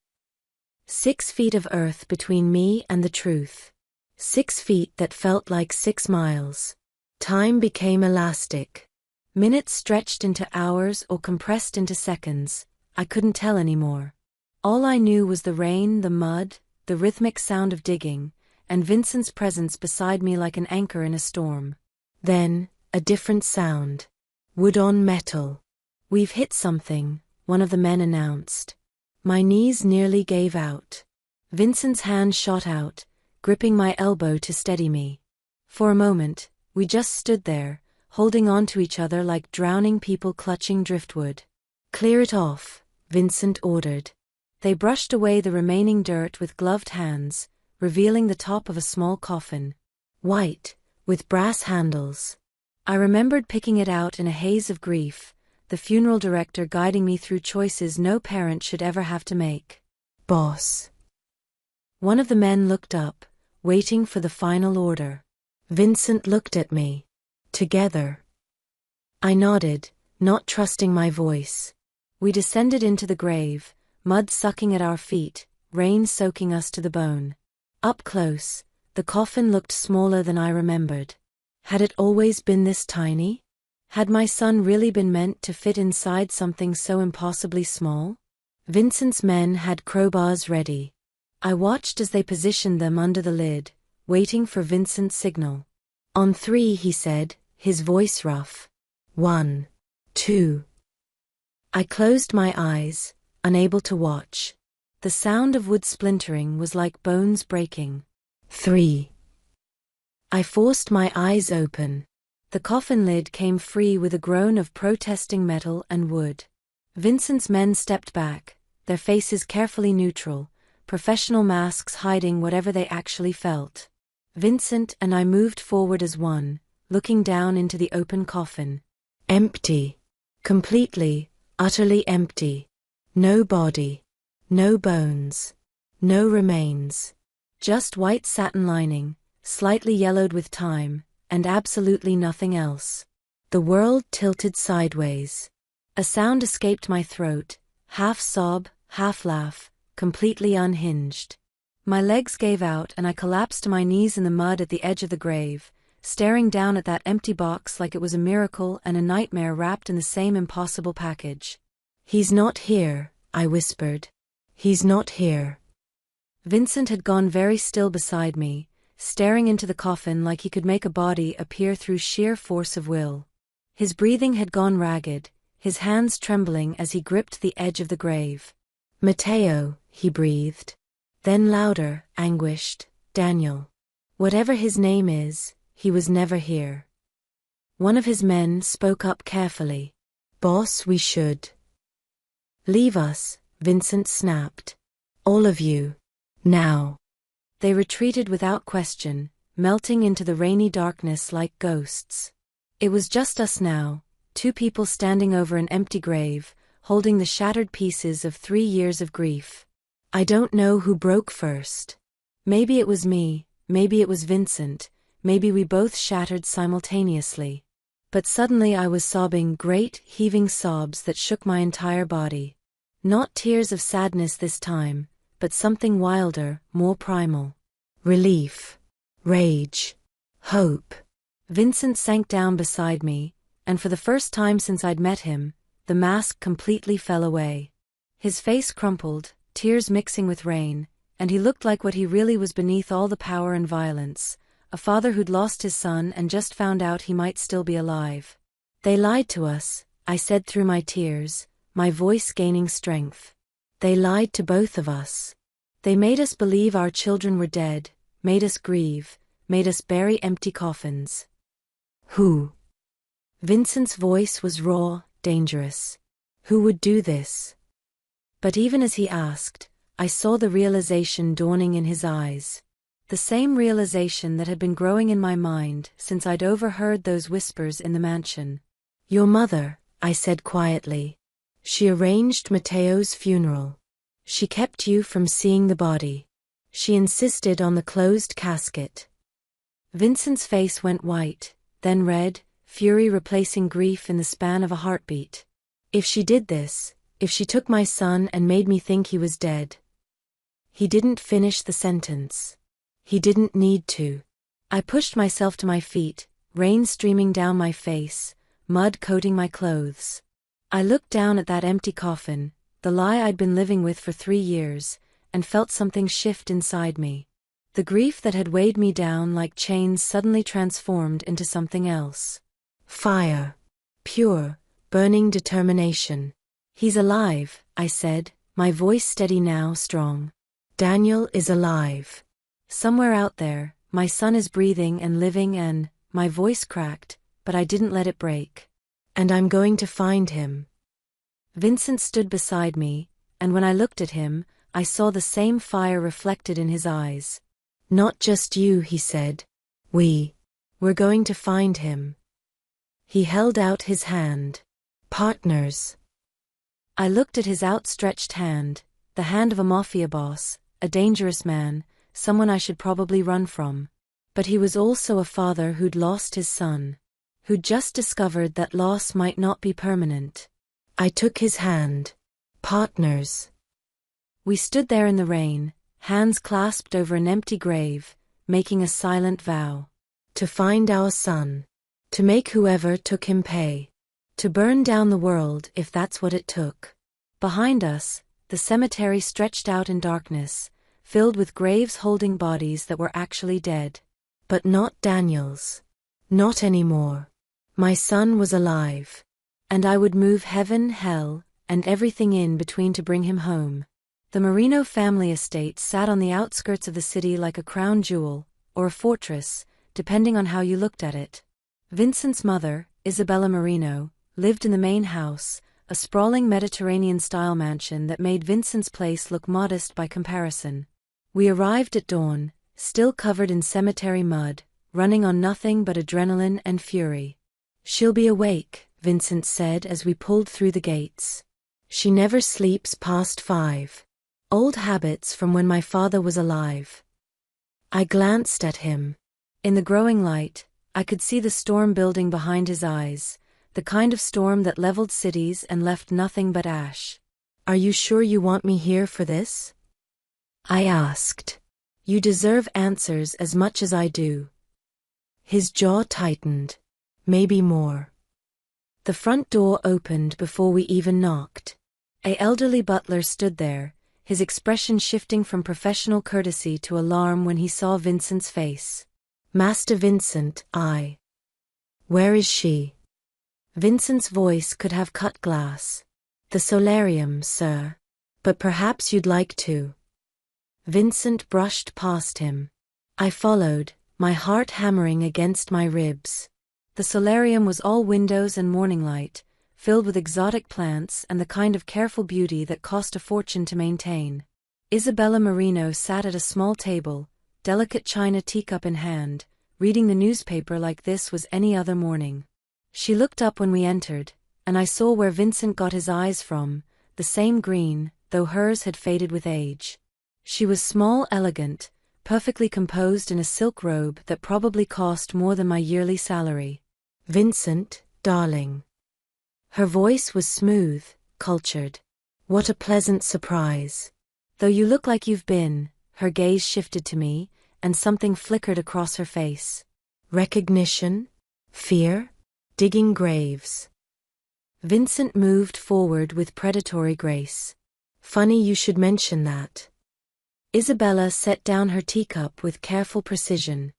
6 feet of earth between me and the truth. 6 feet that felt like 6 miles. Time became elastic. Minutes stretched into hours or compressed into seconds. I couldn't tell anymore. All I knew was the rain, the mud, the rhythmic sound of digging, and Vincent's presence beside me like an anchor in a storm. Then, a different sound. Wood on metal. We've hit something, one of the men announced. My knees nearly gave out. Vincent's hand shot out, gripping my elbow to steady me. For a moment, we just stood there, holding on to each other like drowning people clutching driftwood. Clear it off, Vincent ordered. They brushed away the remaining dirt with gloved hands, revealing the top of a small coffin. White, with brass handles. I remembered picking it out in a haze of grief, the funeral director guiding me through choices no parent should ever have to make. Boss. One of the men looked up, waiting for the final order. Vincent looked at me. Together. I nodded, not trusting my voice. We descended into the grave, mud sucking at our feet, rain soaking us to the bone. Up close, the coffin looked smaller than I remembered. Had it always been this tiny? Had my son really been meant to fit inside something so impossibly small? Vincent's men had crowbars ready. I watched as they positioned them under the lid, waiting for Vincent's signal. On 3, he said, his voice rough. 1, 2. I closed my eyes, unable to watch. The sound of wood splintering was like bones breaking. 3. I forced my eyes open. The coffin lid came free with a groan of protesting metal and wood. Vincent's men stepped back, their faces carefully neutral, professional masks hiding whatever they actually felt. Vincent and I moved forward as one, looking down into the open coffin. Empty. Completely, utterly empty. No body. No bones. No remains. Just white satin lining, slightly yellowed with time, and absolutely nothing else. The world tilted sideways. A sound escaped my throat, half sob, half laugh, completely unhinged. My legs gave out and I collapsed to my knees in the mud at the edge of the grave, staring down at that empty box like it was a miracle and a nightmare wrapped in the same impossible package. "He's not here," I whispered. "He's not here." Vincent had gone very still beside me, staring into the coffin like he could make a body appear through sheer force of will. His breathing had gone ragged, his hands trembling as he gripped the edge of the grave. "Matteo," he breathed. Then louder, anguished, "Daniel. Whatever his name is, he was never here." One of his men spoke up carefully. "Boss, we should leave us," Vincent snapped. "All of you. Now." They retreated without question, melting into the rainy darkness like ghosts. It was just us now, two people standing over an empty grave, holding the shattered pieces of 3 years of grief. I don't know who broke first. Maybe it was me, maybe it was Vincent, maybe we both shattered simultaneously. But suddenly I was sobbing great, heaving sobs that shook my entire body. Not tears of sadness this time, but something wilder, more primal. Relief. Rage. Hope. Vincent sank down beside me, and for the first time since I'd met him, the mask completely fell away. His face crumpled, tears mixing with rain, and he looked like what he really was beneath all the power and violence, a father who'd lost his son and just found out he might still be alive. "They lied to us," I said through my tears, my voice gaining strength. "They lied to both of us. They made us believe our children were dead, made us grieve, made us bury empty coffins." "Who?" Vincent's voice was raw, dangerous. "Who would do this?" But even as he asked, I saw the realization dawning in his eyes. The same realization that had been growing in my mind since I'd overheard those whispers in the mansion. "Your mother," I said quietly. "She arranged Matteo's funeral. She kept you from seeing the body. She insisted on the closed casket." Vincent's face went white, then red, fury replacing grief in the span of a heartbeat. "If she did this, if she took my son and made me think he was dead." He didn't finish the sentence. He didn't need to. I pushed myself to my feet, rain streaming down my face, mud coating my clothes. I looked down at that empty coffin, the lie I'd been living with for 3 years, and felt something shift inside me. The grief that had weighed me down like chains suddenly transformed into something else. Fire. Pure, burning determination. "He's alive," I said, my voice steady now, strong. "Daniel is alive. Somewhere out there, my son is breathing and living and," my voice cracked, but I didn't let it break. "And I'm going to find him." Vincent stood beside me, and when I looked at him, I saw the same fire reflected in his eyes. "Not just you," he said. We're going to find him." He held out his hand. "Partners." I looked at his outstretched hand, the hand of a mafia boss, a dangerous man, someone I should probably run from. But he was also a father who'd lost his son, who'd just discovered that loss might not be permanent. I took his hand. "Partners." We stood there in the rain, hands clasped over an empty grave, making a silent vow. To find our son. To make whoever took him pay. To burn down the world if that's what it took. Behind us, the cemetery stretched out in darkness, filled with graves holding bodies that were actually dead. But not Daniel's. Not anymore. My son was alive. And I would move heaven, hell, and everything in between to bring him home. The Marino family estate sat on the outskirts of the city like a crown jewel, or a fortress, depending on how you looked at it. Vincent's mother, Isabella Marino, lived in the main house, a sprawling Mediterranean-style mansion that made Vincent's place look modest by comparison. We arrived at dawn, still covered in cemetery mud, running on nothing but adrenaline and fury. "She'll be awake," Vincent said as we pulled through the gates. "She never sleeps past 5. Old habits from when my father was alive." I glanced at him. In the growing light, I could see the storm building behind his eyes, the kind of storm that leveled cities and left nothing but ash. "Are you sure you want me here for this?" I asked. "You deserve answers as much as I do." His jaw tightened. "Maybe more." The front door opened before we even knocked. An elderly butler stood there, his expression shifting from professional courtesy to alarm when he saw Vincent's face. "Master Vincent, Where is she?" Vincent's voice could have cut glass. "The solarium, sir. But perhaps you'd like to." Vincent brushed past him. I followed, my heart hammering against my ribs. The solarium was all windows and morning light, filled with exotic plants and the kind of careful beauty that cost a fortune to maintain. Isabella Marino sat at a small table, delicate china teacup in hand, reading the newspaper like this was any other morning. She looked up when we entered, and I saw where Vincent got his eyes from, the same green, though hers had faded with age. She was small, elegant, perfectly composed in a silk robe that probably cost more than my yearly salary. "Vincent, darling." Her voice was smooth, cultured. "What a pleasant surprise. Though you look like you've been," her gaze shifted to me, and something flickered across her face. "Recognition? Fear? Digging graves." Vincent moved forward with predatory grace. "Funny you should mention that." Isabella set down her teacup with careful precision.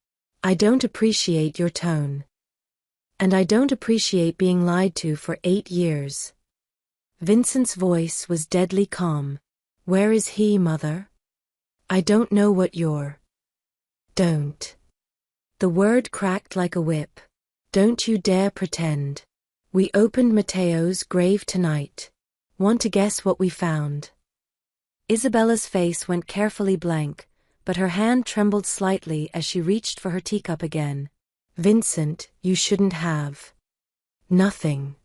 "I don't appreciate your tone. And I don't appreciate being lied to for 8 years." Vincent's voice was deadly calm. "Where is he, mother?" "I don't know what you're." "Don't." The word cracked like a whip. "Don't you dare pretend. We opened Matteo's grave tonight. Want to guess what we found?" Isabella's face went carefully blank, but her hand trembled slightly as she reached for her teacup again. "Vincent, you shouldn't have." "Nothing."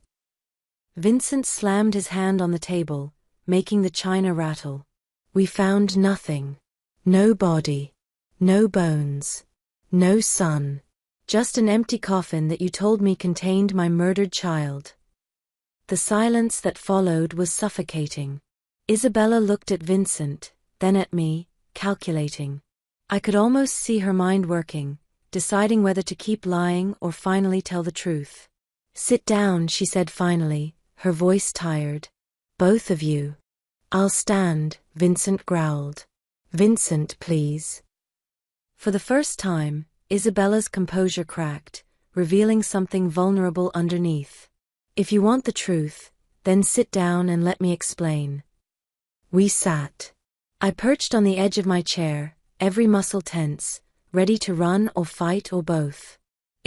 Vincent slammed his hand on the table, making the china rattle. "We found nothing. No body. No bones. No son. Just an empty coffin that you told me contained my murdered child." The silence that followed was suffocating. Isabella looked at Vincent, then at me, calculating. I could almost see her mind working, deciding whether to keep lying or finally tell the truth. "Sit down," she said finally, her voice tired. "Both of you." "I'll stand," Vincent growled. "Vincent, please." For the first time, Isabella's composure cracked, revealing something vulnerable underneath. "If you want the truth, then sit down and let me explain." We sat. I perched on the edge of my chair, every muscle tense, ready to run or fight or both.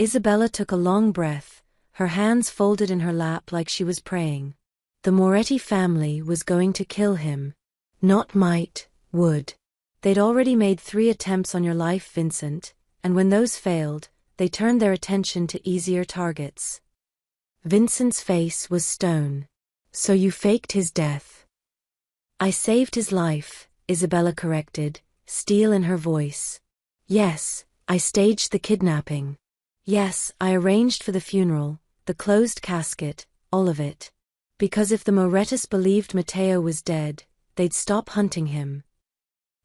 Isabella took a long breath, her hands folded in her lap like she was praying. The Moretti family was going to kill him. Not might, would. They'd already made 3 attempts on your life, Vincent, and when those failed, they turned their attention to easier targets. Vincent's face was stone. "So you faked his death?" "I saved his life," Isabella corrected, steel in her voice. "Yes, I staged the kidnapping. Yes, I arranged for the funeral, the closed casket, all of it. Because if the Morettis believed Matteo was dead, they'd stop hunting him."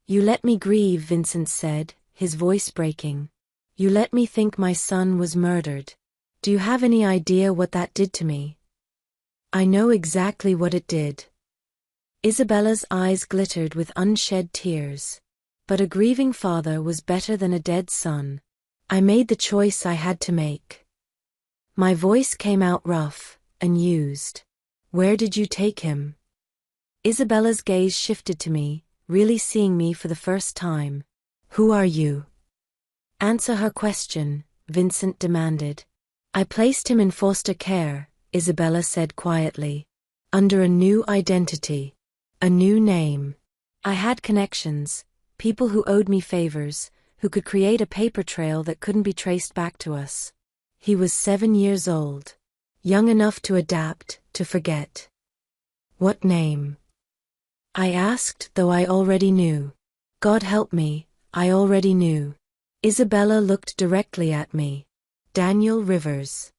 "You let me grieve," Vincent said, his voice breaking. "You let me think my son was murdered. Do you have any idea what that did to me?" "I know exactly what it did." Isabella's eyes glittered with unshed tears. "But a grieving father was better than a dead son. I made the choice I had to make." My voice came out rough, unused. "Where did you take him?" Isabella's gaze shifted to me, really seeing me for the first time. "Who are you?" "Answer her question," Vincent demanded. "I placed him in foster care," Isabella said quietly. "Under a new identity. A new name." "I had connections, people who owed me favors, who could create a paper trail that couldn't be traced back to us." He was 7 years old. Young enough to adapt, to forget. "What name?" I asked, though I already knew. God help me, I already knew. Isabella looked directly at me. Daniel Rivers.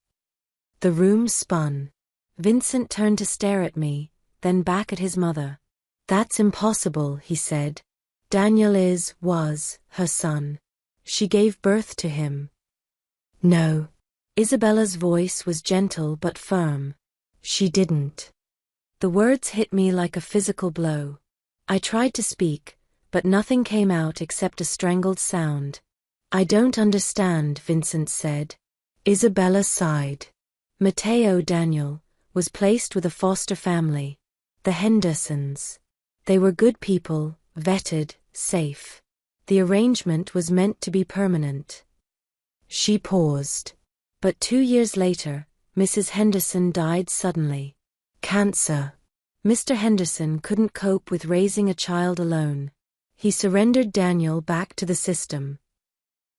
The room spun. Vincent turned to stare at me, then back at his mother. That's impossible, he said. Daniel was her son. She gave birth to him. No. Isabella's voice was gentle but firm. She didn't. The words hit me like a physical blow. I tried to speak, but nothing came out except a strangled sound. I don't understand, Vincent said. Isabella sighed. Mateo Daniel was placed with a foster family. The Hendersons. They were good people, vetted, safe. The arrangement was meant to be permanent. She paused. But 2 years later, Mrs. Henderson died suddenly. Cancer. Mr. Henderson couldn't cope with raising a child alone. He surrendered Daniel back to the system.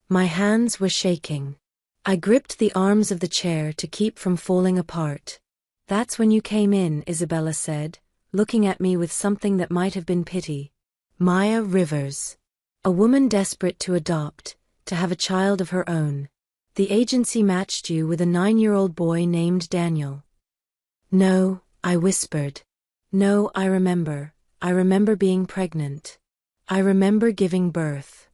My hands were shaking. I gripped the arms of the chair to keep from falling apart. That's when you came in, Isabella said, looking at me with something that might have been pity. Maya Rivers. A woman desperate to adopt, to have a child of her own. The agency matched you with a 9-year-old boy named Daniel. No, I whispered. No, I remember being pregnant. I remember giving birth.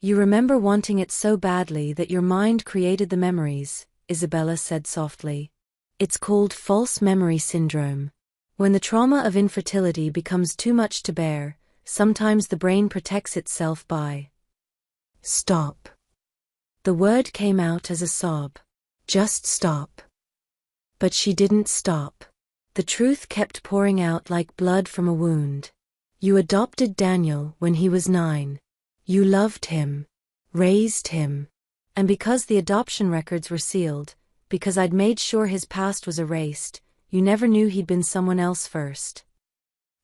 You remember wanting it so badly that your mind created the memories, Isabella said softly. It's called false memory syndrome. When the trauma of infertility becomes too much to bear, sometimes the brain protects itself by. Stop. The word came out as a sob. Just stop. But she didn't stop. The truth kept pouring out like blood from a wound. You adopted Daniel when he was 9. You loved him. Raised him. And because the adoption records were sealed, because I'd made sure his past was erased, you never knew he'd been someone else first.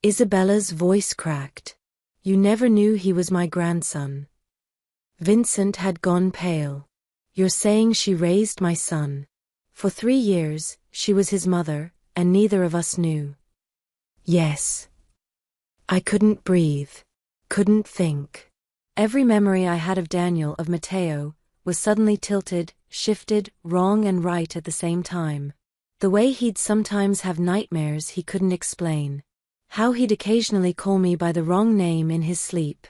Isabella's voice cracked. You never knew he was my grandson. Vincent had gone pale. You're saying she raised my son. For 3 years, she was his mother, and neither of us knew. Yes. I couldn't breathe. Couldn't think. Every memory I had of Daniel, of Mateo, was suddenly tilted, shifted, wrong and right at the same time. The way he'd sometimes have nightmares he couldn't explain. How he'd occasionally call me by the wrong name in his sleep.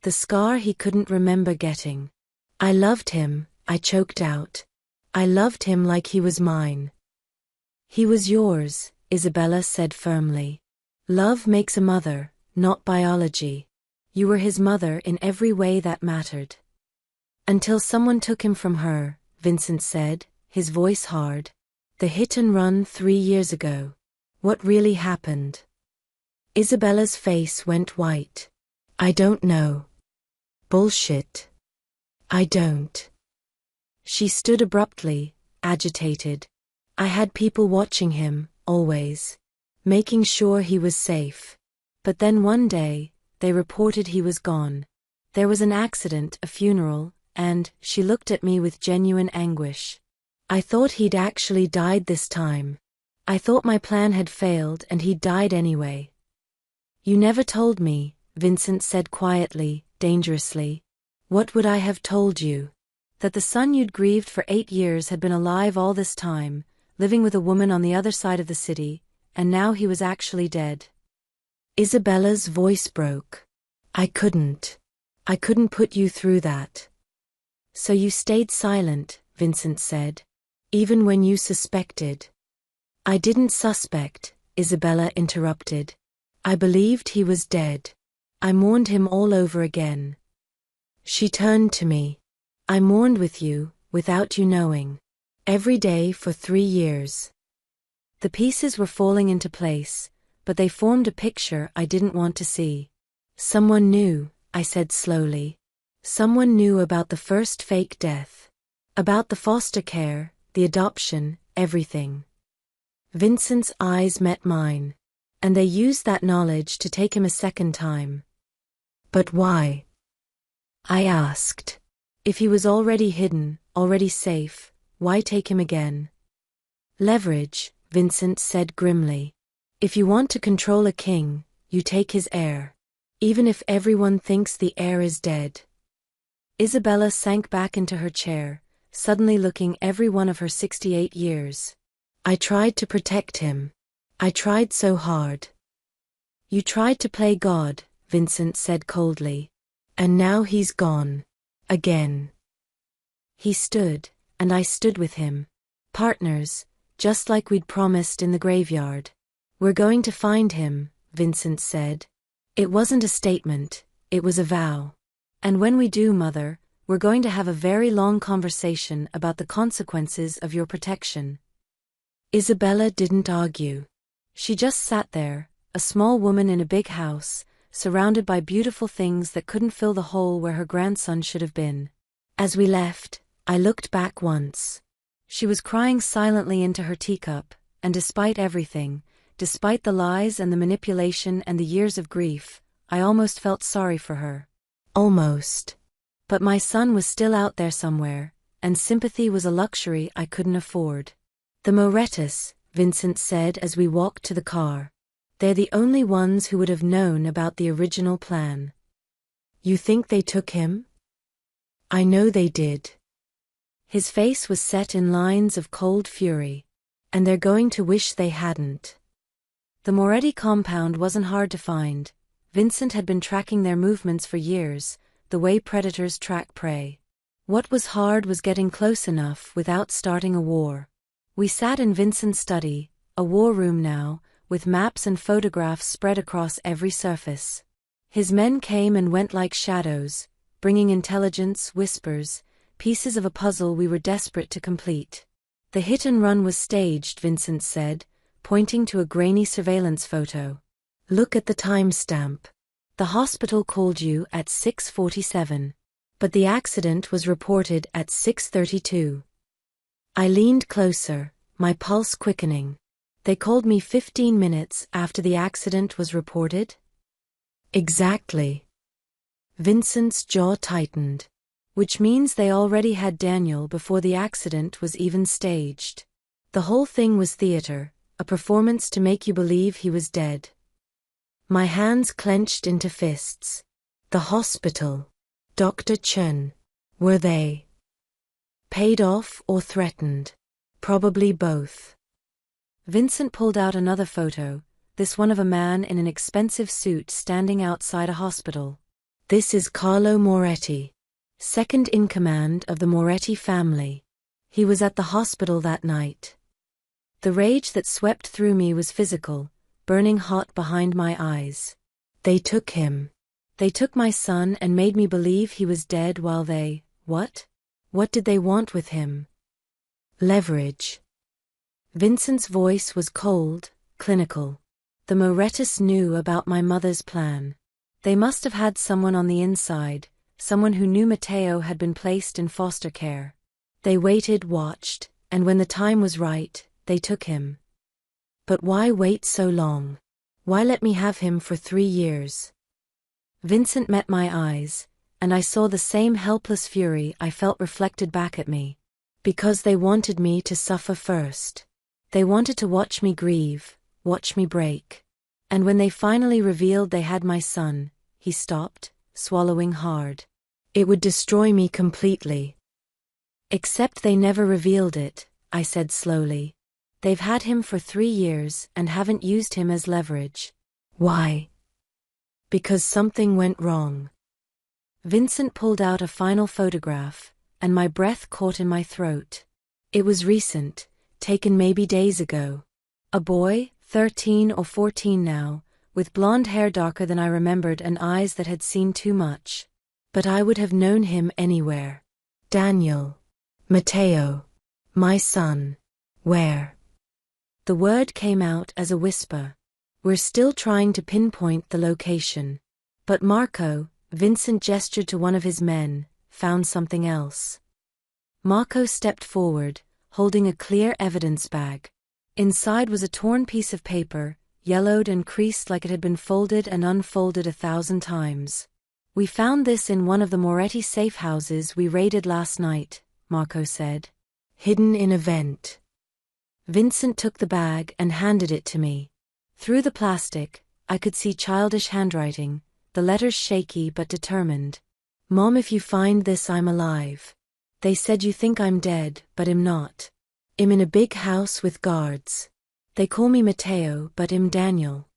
The scar he couldn't remember getting. I loved him, I choked out. I loved him like he was mine. He was yours, Isabella said firmly. Love makes a mother, not biology. You were his mother in every way that mattered. Until someone took him from her, Vincent said, his voice hard. The hit and run 3 years ago. What really happened? Isabella's face went white. I don't know. Bullshit. I don't. She stood abruptly, agitated. I had people watching him, always. Making sure he was safe. But then one day, they reported he was gone. There was an accident, a funeral, and she looked at me with genuine anguish. I thought he'd actually died this time. I thought my plan had failed and he'd died anyway. You never told me, Vincent said quietly, dangerously. What would I have told you? That the son you'd grieved for 8 years had been alive all this time, living with a woman on the other side of the city, and now he was actually dead. Isabella's voice broke. I couldn't put you through that. So you stayed silent, Vincent said. Even when you suspected. I didn't suspect, Isabella interrupted. I believed he was dead. I mourned him all over again. She turned to me. I mourned with you, without you knowing. Every day for 3 years. The pieces were falling into place, but they formed a picture I didn't want to see. Someone knew, I said slowly. Someone knew about the first fake death. About the foster care, the adoption, everything. Vincent's eyes met mine. And they used that knowledge to take him a second time. But why? I asked. If he was already hidden, already safe, why take him again? Leverage, Vincent said grimly. If you want to control a king, you take his heir. Even if everyone thinks the heir is dead. Isabella sank back into her chair, suddenly looking every one of her 68 years. I tried to protect him. I tried so hard. You tried to play God, Vincent said coldly. And now he's gone. Again. He stood, and I stood with him. Partners, just like we'd promised in the graveyard. We're going to find him, Vincent said. It wasn't a statement, it was a vow. And when we do, Mother, we're going to have a very long conversation about the consequences of your protection. Isabella didn't argue. She just sat there, a small woman in a big house, surrounded by beautiful things that couldn't fill the hole where her grandson should have been. As we left, I looked back once. She was crying silently into her teacup, and despite everything, despite the lies and the manipulation and the years of grief, I almost felt sorry for her. Almost. But my son was still out there somewhere, and sympathy was a luxury I couldn't afford. The Morettas, Vincent said as we walked to the car. They're the only ones who would have known about the original plan. You think they took him? I know they did. His face was set in lines of cold fury. And they're going to wish they hadn't. The Moretti compound wasn't hard to find. Vincent had been tracking their movements for years, the way predators track prey. What was hard was getting close enough without starting a war. We sat in Vincent's study, a war room now, with maps and photographs spread across every surface. His men came and went like shadows, bringing intelligence, whispers, pieces of a puzzle we were desperate to complete. The hit and run was staged, Vincent said, pointing to a grainy surveillance photo. Look at the timestamp. The hospital called you at 6:47. But the accident was reported at 6:32. I leaned closer, my pulse quickening. They called me 15 minutes after the accident was reported? Exactly. Vincent's jaw tightened. Which means they already had Daniel before the accident was even staged. The whole thing was theater, a performance to make you believe he was dead. My hands clenched into fists. The hospital. Dr. Chen. Were they paid off or threatened? Probably both. Vincent pulled out another photo, this one of a man in an expensive suit standing outside a hospital. This is Carlo Moretti, second in command of the Moretti family. He was at the hospital that night. The rage that swept through me was physical, burning hot behind my eyes. They took him. They took my son and made me believe he was dead while they, what? What did they want with him? Leverage. Vincent's voice was cold, clinical. The Morettas knew about my mother's plan. They must have had someone on the inside, someone who knew Matteo had been placed in foster care. They waited, watched, and when the time was right, they took him. But why wait so long? Why let me have him for 3 years? Vincent met my eyes, and I saw the same helpless fury I felt reflected back at me. Because they wanted me to suffer first. They wanted to watch me grieve, watch me break. And when they finally revealed they had my son, he stopped, swallowing hard. It would destroy me completely. Except they never revealed it, I said slowly. They've had him for 3 years and haven't used him as leverage. Why? Because something went wrong. Vincent pulled out a final photograph, and my breath caught in my throat. It was recent, taken maybe days ago. A boy, 13 or 14 now, with blonde hair darker than I remembered and eyes that had seen too much. But I would have known him anywhere. Daniel. Matteo. My son. Where? The word came out as a whisper. We're still trying to pinpoint the location. But Marco, Vincent gestured to one of his men, found something else. Marco stepped forward, holding a clear evidence bag. Inside was a torn piece of paper, yellowed and creased like it had been folded and unfolded 1,000 times. We found this in one of the Moretti safe houses we raided last night, Marco said. Hidden in a vent. Vincent took the bag and handed it to me. Through the plastic, I could see childish handwriting, the letters shaky but determined. Mom, if you find this, I'm alive. They said you think I'm dead, but I'm not. I'm in a big house with guards. They call me Mateo, but I'm Daniel.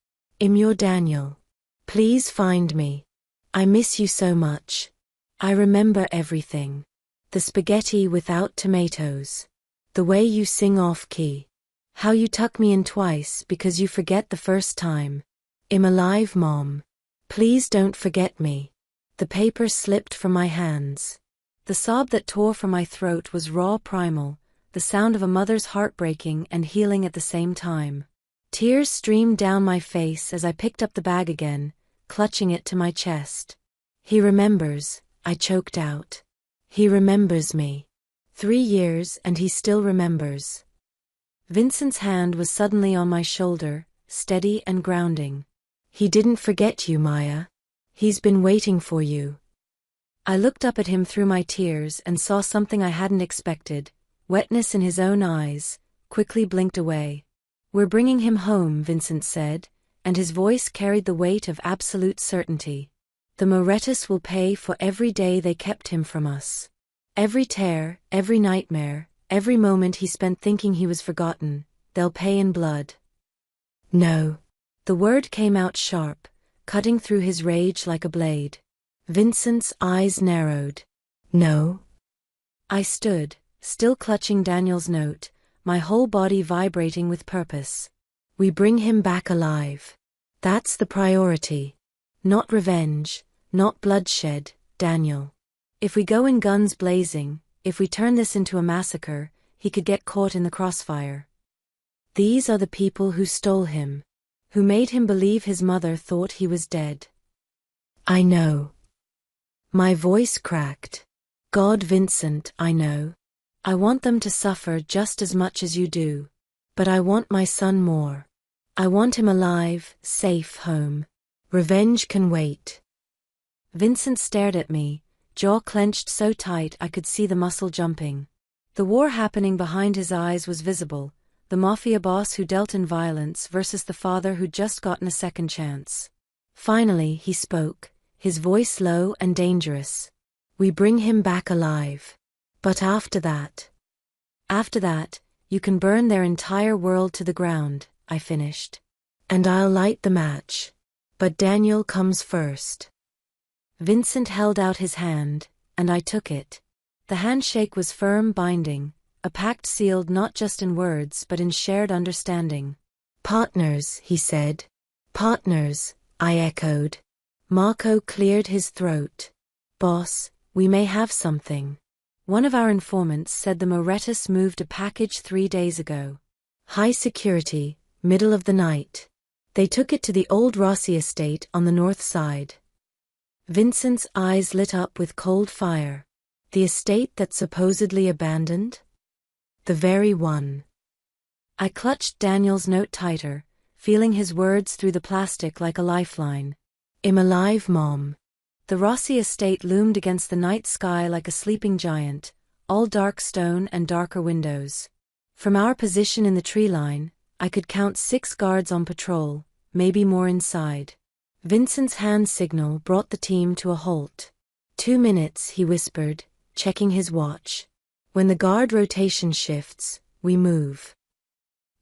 I'm your Daniel. Please find me. I miss you so much. I remember everything. The spaghetti without tomatoes. The way you sing off key. How you tuck me in twice because you forget the first time. I'm alive, Mom. Please don't forget me. The paper slipped from my hands. The sob that tore from my throat was raw primal, the sound of a mother's heart breaking and healing at the same time. Tears streamed down my face as I picked up the bag again, clutching it to my chest. He remembers, I choked out. He remembers me. 3 years and he still remembers. Vincent's hand was suddenly on my shoulder, steady and grounding. He didn't forget you, Maya. He's been waiting for you. I looked up at him through my tears and saw something I hadn't expected, wetness in his own eyes, quickly blinked away. We're bringing him home, Vincent said, and his voice carried the weight of absolute certainty. The Morettas will pay for every day they kept him from us. Every tear, every nightmare, every moment he spent thinking he was forgotten, they'll pay in blood. No. The word came out sharp, cutting through his rage like a blade. Vincent's eyes narrowed. No. I stood, still clutching Daniel's note, my whole body vibrating with purpose. We bring him back alive. That's the priority. Not revenge, not bloodshed, Daniel. If we go in guns blazing, if we turn this into a massacre, he could get caught in the crossfire. These are the people who stole him, who made him believe his mother thought he was dead. I know. My voice cracked. God, Vincent, I know. I want them to suffer just as much as you do. But I want my son more. I want him alive, safe home. Revenge can wait. Vincent stared at me, jaw clenched so tight I could see the muscle jumping. The war happening behind his eyes was visible, the Mafia boss who dealt in violence versus the father who'd just gotten a second chance. Finally, he spoke, his voice low and dangerous. We bring him back alive. But after that, you can burn their entire world to the ground, I finished. And I'll light the match. But Daniel comes first. Vincent held out his hand, and I took it. The handshake was firm, binding, a pact sealed not just in words but in shared understanding. Partners, he said. Partners, I echoed. Marco cleared his throat. Boss, we may have something. One of our informants said the Morettas moved a package 3 days ago. High security, middle of the night. They took it to the old Rossi estate on the north side. Vincent's eyes lit up with cold fire. The estate that's supposedly abandoned? The very one. I clutched Daniel's note tighter, feeling his words through the plastic like a lifeline. I'm alive, Mom. The Rossi estate loomed against the night sky like a sleeping giant, all dark stone and darker windows. From our position in the tree line, I could count 6 guards on patrol, maybe more inside. Vincent's hand signal brought the team to a halt. 2 minutes, he whispered, checking his watch. When the guard rotation shifts, we move.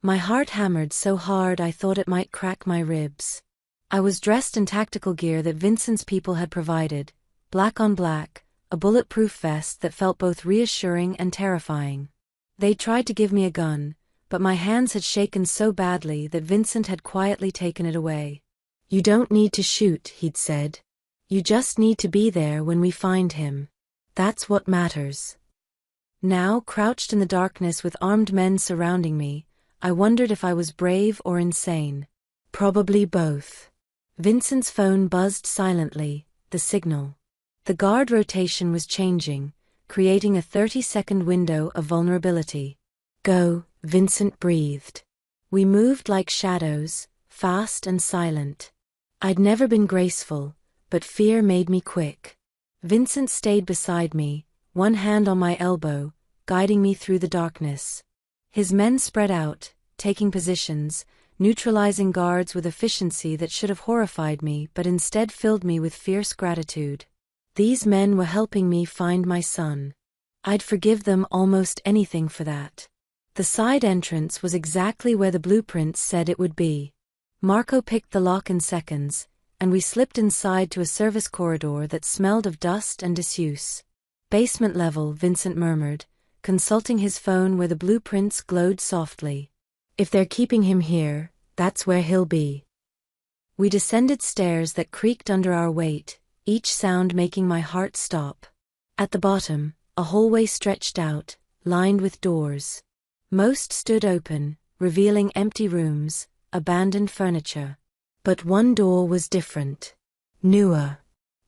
My heart hammered so hard I thought it might crack my ribs. I was dressed in tactical gear that Vincent's people had provided, black on black, a bulletproof vest that felt both reassuring and terrifying. They tried to give me a gun, but my hands had shaken so badly that Vincent had quietly taken it away. You don't need to shoot, he'd said. You just need to be there when we find him. That's what matters. Now, crouched in the darkness with armed men surrounding me, I wondered if I was brave or insane. Probably both. Vincent's phone buzzed silently, the signal. The guard rotation was changing, creating a 30-second window of vulnerability. Go, Vincent breathed. We moved like shadows, fast and silent. I'd never been graceful, but fear made me quick. Vincent stayed beside me, one hand on my elbow, guiding me through the darkness. His men spread out, taking positions, neutralizing guards with efficiency that should have horrified me but instead filled me with fierce gratitude. These men were helping me find my son. I'd forgive them almost anything for that. The side entrance was exactly where the blueprints said it would be. Marco picked the lock in seconds, and we slipped inside to a service corridor that smelled of dust and disuse. Basement level, Vincent murmured, consulting his phone where the blueprints glowed softly. If they're keeping him here, that's where he'll be. We descended stairs that creaked under our weight, each sound making my heart stop. At the bottom, a hallway stretched out, lined with doors. Most stood open, revealing empty rooms, abandoned furniture. But one door was different. Newer.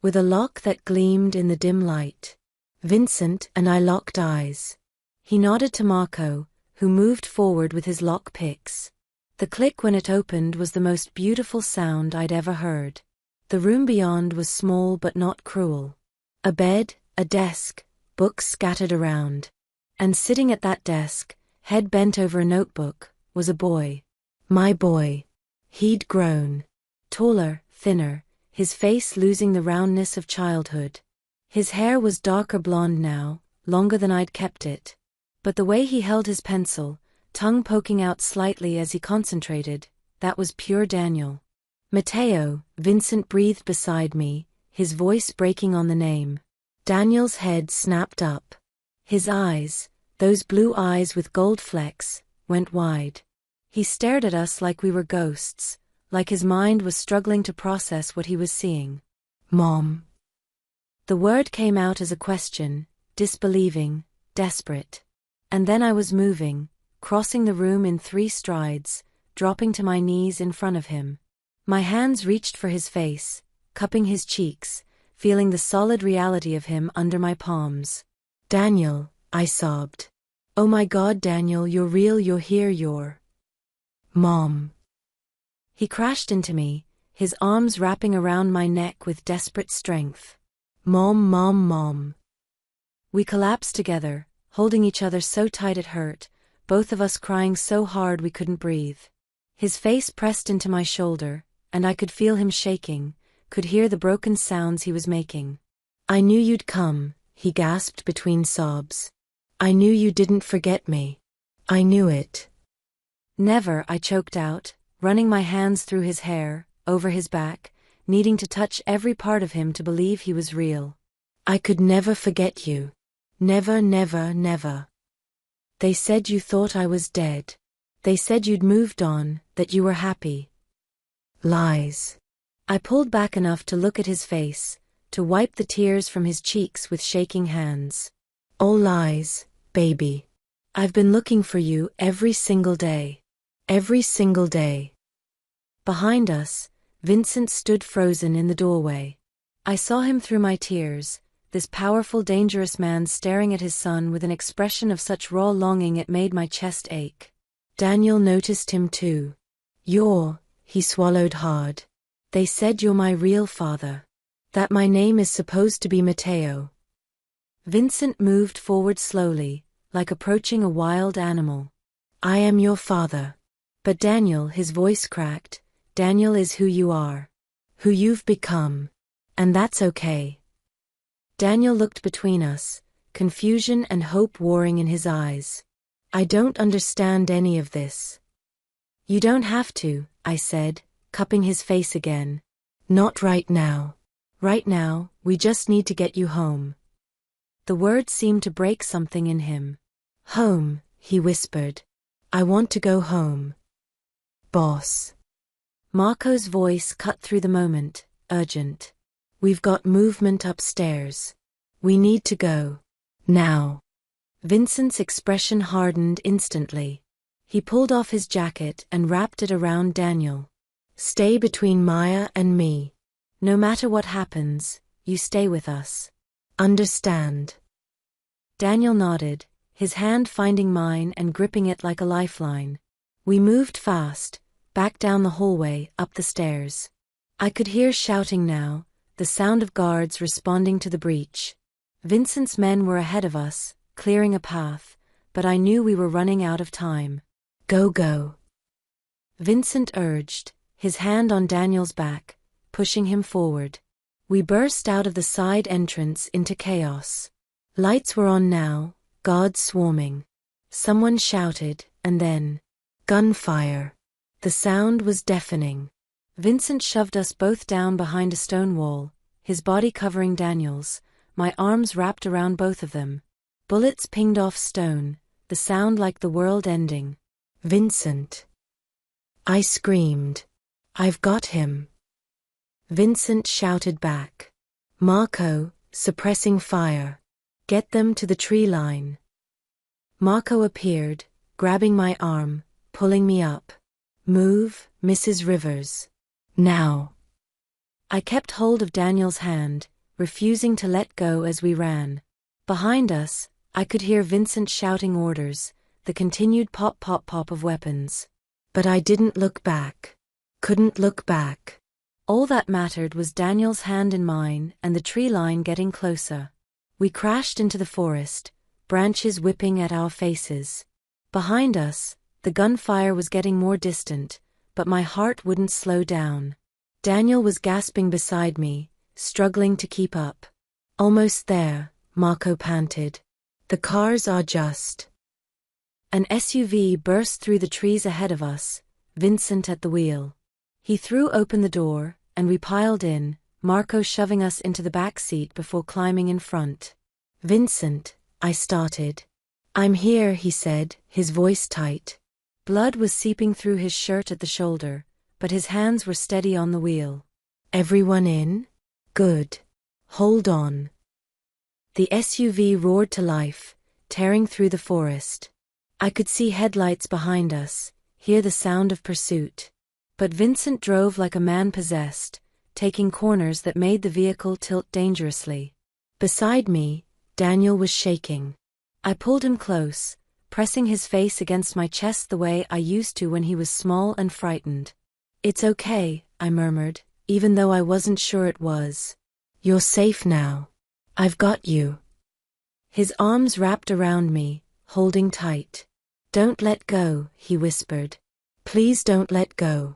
With a lock that gleamed in the dim light. Vincent and I locked eyes. He nodded to Marco, who moved forward with his lock picks. The click when it opened was the most beautiful sound I'd ever heard. The room beyond was small but not cruel. A bed, a desk, books scattered around. And sitting at that desk, head bent over a notebook, was a boy. My boy. He'd grown. Taller, thinner, his face losing the roundness of childhood. His hair was darker blonde now, longer than I'd kept it. But the way he held his pencil, tongue poking out slightly as he concentrated, that was pure Daniel. Matteo, Vincent breathed beside me, his voice breaking on the name. Daniel's head snapped up. His eyes, those blue eyes with gold flecks, went wide. He stared at us like we were ghosts, like his mind was struggling to process what he was seeing. Mom. The word came out as a question, disbelieving, desperate. And then I was moving, crossing the room in 3 strides, dropping to my knees in front of him. My hands reached for his face, cupping his cheeks, feeling the solid reality of him under my palms. Daniel, I sobbed. Oh my God, Daniel, you're real, you're here, you're... Mom. He crashed into me, his arms wrapping around my neck with desperate strength. Mom, Mom, Mom. We collapsed together, holding each other so tight it hurt, both of us crying so hard we couldn't breathe. His face pressed into my shoulder, and I could feel him shaking, could hear the broken sounds he was making. I knew you'd come, he gasped between sobs. I knew you didn't forget me. I knew it. Never, I choked out, running my hands through his hair, over his back, needing to touch every part of him to believe he was real. I could never forget you. Never, never, never. They said you thought I was dead. They said you'd moved on, that you were happy. Lies. I pulled back enough to look at his face, to wipe the tears from his cheeks with shaking hands. All lies, baby. I've been looking for you every single day. Every single day. Behind us, Vincent stood frozen in the doorway. I saw him through my tears, this powerful, dangerous man staring at his son with an expression of such raw longing it made my chest ache. Daniel noticed him too. He swallowed hard. They said you're my real father. That my name is supposed to be Matteo. Vincent moved forward slowly, like approaching a wild animal. I am your father. But Daniel, his voice cracked, Daniel is who you are. Who you've become. And that's okay. Daniel looked between us, confusion and hope warring in his eyes. I don't understand any of this. You don't have to, I said, cupping his face again. Not right now. Right now, we just need to get you home. The words seemed to break something in him. Home, he whispered. I want to go home. Boss. Marco's voice cut through the moment, urgent. We've got movement upstairs. We need to go. Now. Vincent's expression hardened instantly. He pulled off his jacket and wrapped it around Daniel. Stay between Maya and me. No matter what happens, you stay with us. Understand? Daniel nodded, his hand finding mine and gripping it like a lifeline. We moved fast, back down the hallway, up the stairs. I could hear shouting now, the sound of guards responding to the breach. Vincent's men were ahead of us, clearing a path, but I knew we were running out of time. Go, go. Vincent urged, his hand on Daniel's back, pushing him forward. We burst out of the side entrance into chaos. Lights were on now, guards swarming. Someone shouted, and then gunfire. The sound was deafening. Vincent shoved us both down behind a stone wall, his body covering Daniel's, my arms wrapped around both of them. Bullets pinged off stone, the sound like the world ending. Vincent. I screamed. I've got him. Vincent shouted back. Marco, suppressing fire. Get them to the tree line. Marco appeared, grabbing my arm, pulling me up. Move, Mrs. Rivers. Now. I kept hold of Daniel's hand, refusing to let go as we ran. Behind us, I could hear Vincent shouting orders, the continued pop pop pop of weapons. But I didn't look back. Couldn't look back. All that mattered was Daniel's hand in mine and the tree line getting closer. We crashed into the forest, branches whipping at our faces. Behind us, the gunfire was getting more distant, but my heart wouldn't slow down. Daniel was gasping beside me, struggling to keep up. Almost there, Marco panted. The cars are just. An SUV burst through the trees ahead of us, Vincent at the wheel. He threw open the door, and we piled in, Marco shoving us into the back seat before climbing in front. Vincent, I started. I'm here, he said, his voice tight. Blood was seeping through his shirt at the shoulder, but his hands were steady on the wheel. Everyone in? Good. Hold on. The SUV roared to life, tearing through the forest. I could see headlights behind us, hear the sound of pursuit. But Vincent drove like a man possessed, taking corners that made the vehicle tilt dangerously. Beside me, Daniel was shaking. I pulled him close, pressing his face against my chest the way I used to when he was small and frightened. It's okay, I murmured, even though I wasn't sure it was. You're safe now. I've got you. His arms wrapped around me, holding tight. Don't let go, he whispered. Please don't let go.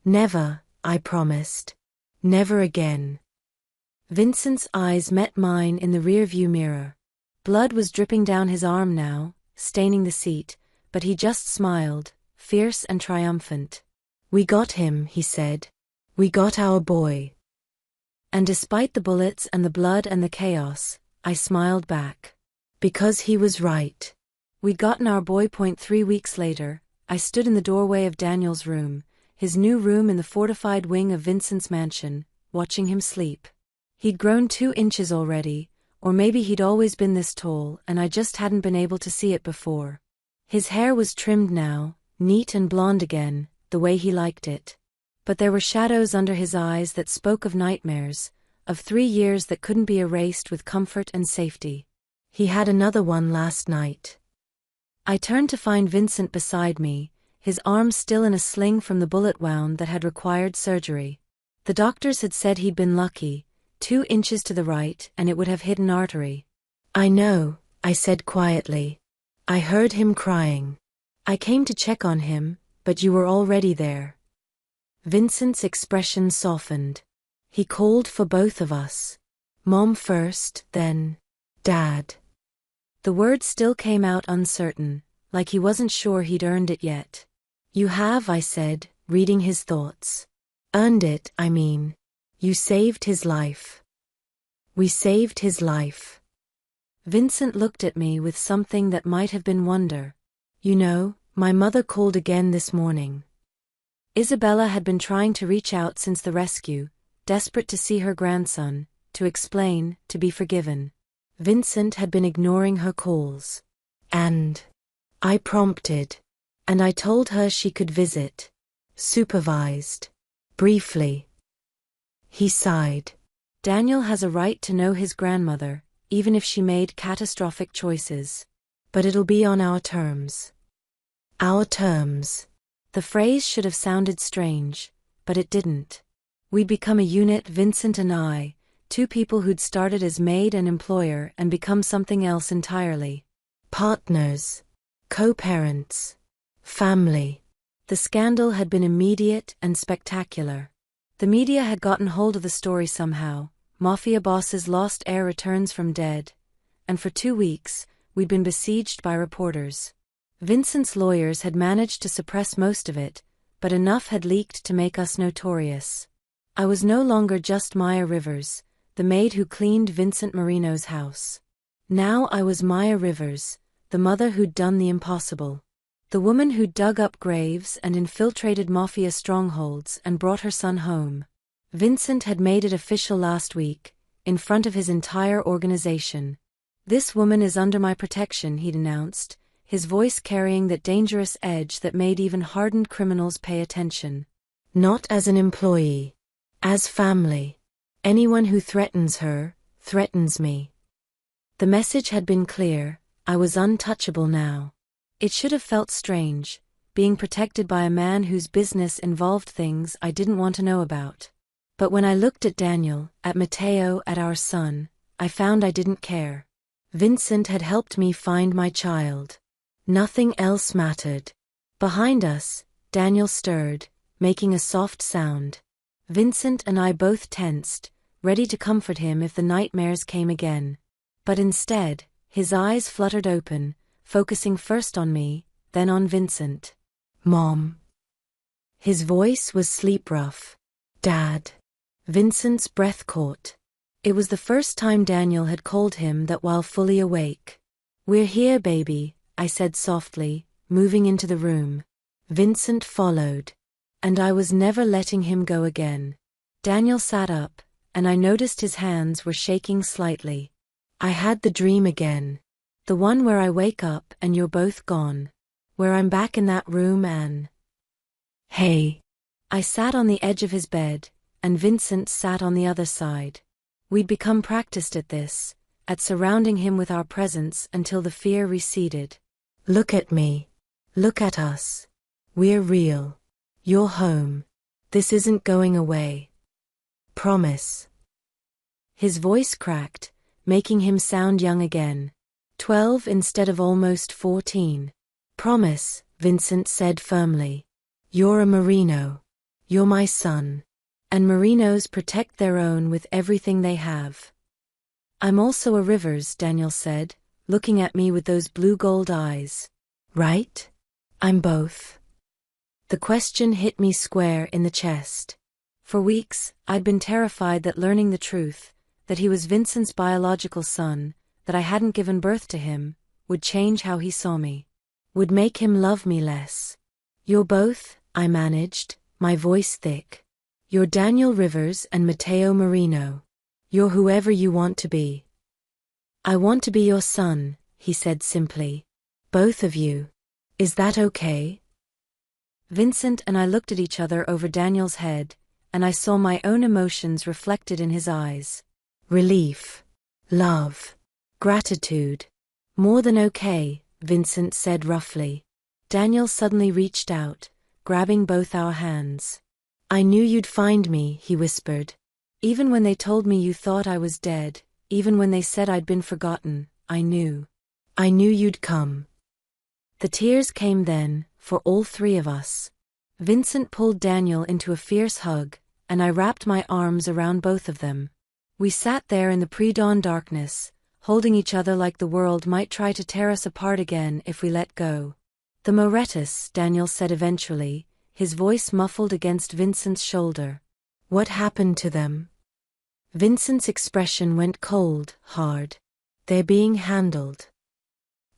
Never, I promised. Never again. Vincent's eyes met mine in the rearview mirror. Blood was dripping down his arm now, staining the seat, but he just smiled, fierce and triumphant. We got him, he said. We got our boy. And despite the bullets and the blood and the chaos, I smiled back. Because he was right. We'd gotten our boy. 3 weeks later, I stood in the doorway of Daniel's room, his new room in the fortified wing of Vincent's mansion, watching him sleep. He'd grown 2 inches already, or maybe he'd always been this tall and I just hadn't been able to see it before. His hair was trimmed now, neat and blonde again, the way he liked it. But there were shadows under his eyes that spoke of nightmares, of 3 years that couldn't be erased with comfort and safety. He had another one last night. I turned to find Vincent beside me, his arm still in a sling from the bullet wound that had required surgery. The doctors had said he'd been lucky, 2 inches to the right and it would have hit an artery. I know, I said quietly. I heard him crying. I came to check on him, but you were already there. Vincent's expression softened. He called for both of us. Mom first, then Dad. The word still came out uncertain, like he wasn't sure he'd earned it yet. You have, I said, reading his thoughts. Earned it, I mean. You saved his life. We saved his life. Vincent looked at me with something that might have been wonder. You know, my mother called again this morning. Isabella had been trying to reach out since the rescue, desperate to see her grandson, to explain, to be forgiven. Vincent had been ignoring her calls. And I prompted. And I told her she could visit. Supervised. Briefly. He sighed. Daniel has a right to know his grandmother, even if she made catastrophic choices. But it'll be on our terms. Our terms. The phrase should have sounded strange, but it didn't. We'd become a unit, Vincent and I, 2 people who'd started as maid and employer and become something else entirely. Partners. Co-parents. Family. The scandal had been immediate and spectacular. The media had gotten hold of the story somehow. Mafia bosses lost heir returns from dead, and for 2 weeks, we'd been besieged by reporters. Vincent's lawyers had managed to suppress most of it, but enough had leaked to make us notorious. I was no longer just Maya Rivers, the maid who cleaned Vincent Marino's house. Now I was Maya Rivers, the mother who'd done the impossible. The woman who'd dug up graves and infiltrated Mafia strongholds and brought her son home. Vincent had made it official last week, in front of his entire organization. "This woman is under my protection," he'd announced, his voice carrying that dangerous edge that made even hardened criminals pay attention. "Not as an employee. As family. Anyone who threatens her, threatens me." The message had been clear. I was untouchable now. It should have felt strange, being protected by a man whose business involved things I didn't want to know about. But when I looked at Daniel, at Mateo, at our son, I found I didn't care. Vincent had helped me find my child. Nothing else mattered. Behind us, Daniel stirred, making a soft sound. Vincent and I both tensed, ready to comfort him if the nightmares came again. But instead, his eyes fluttered open, focusing first on me, then on Vincent. "Mom." His voice was sleep-rough. "Dad." Vincent's breath caught. It was the first time Daniel had called him that while fully awake. "We're here, baby," I said softly, moving into the room. Vincent followed. And I was never letting him go again. Daniel sat up, and I noticed his hands were shaking slightly. "I had the dream again. The one where I wake up and you're both gone. Where I'm back in that room and..." "Hey." I sat on the edge of his bed, and Vincent sat on the other side. We'd become practiced at this, at surrounding him with our presence until the fear receded. "Look at me. Look at us. We're real. You're home. This isn't going away. Promise." His voice cracked, making him sound young again. 12 instead of almost 14. "Promise," Vincent said firmly. "You're a Marino. You're my son. And Marinos protect their own with everything they have." "I'm also a Rivers," Daniel said, looking at me with those blue-gold eyes. "Right? I'm both." The question hit me square in the chest. For weeks, I'd been terrified that learning the truth, that he was Vincent's biological son, that I hadn't given birth to him, would change how he saw me. Would make him love me less. "You're both," I managed, my voice thick. "You're Daniel Rivers and Mateo Marino. You're whoever you want to be." "I want to be your son," he said simply. "Both of you. Is that okay?" Vincent and I looked at each other over Daniel's head, and I saw my own emotions reflected in his eyes. Relief. Love. Gratitude. "More than okay," Vincent said roughly. Daniel suddenly reached out, grabbing both our hands. "I knew you'd find me," he whispered. "Even when they told me you thought I was dead, even when they said I'd been forgotten, I knew. I knew you'd come." The tears came then, for all three of us. Vincent pulled Daniel into a fierce hug, and I wrapped my arms around both of them. We sat there in the pre-dawn darkness, holding each other like the world might try to tear us apart again if we let go. "The Morettas," Daniel said eventually, his voice muffled against Vincent's shoulder. "What happened to them?" Vincent's expression went cold, hard. "They're being handled."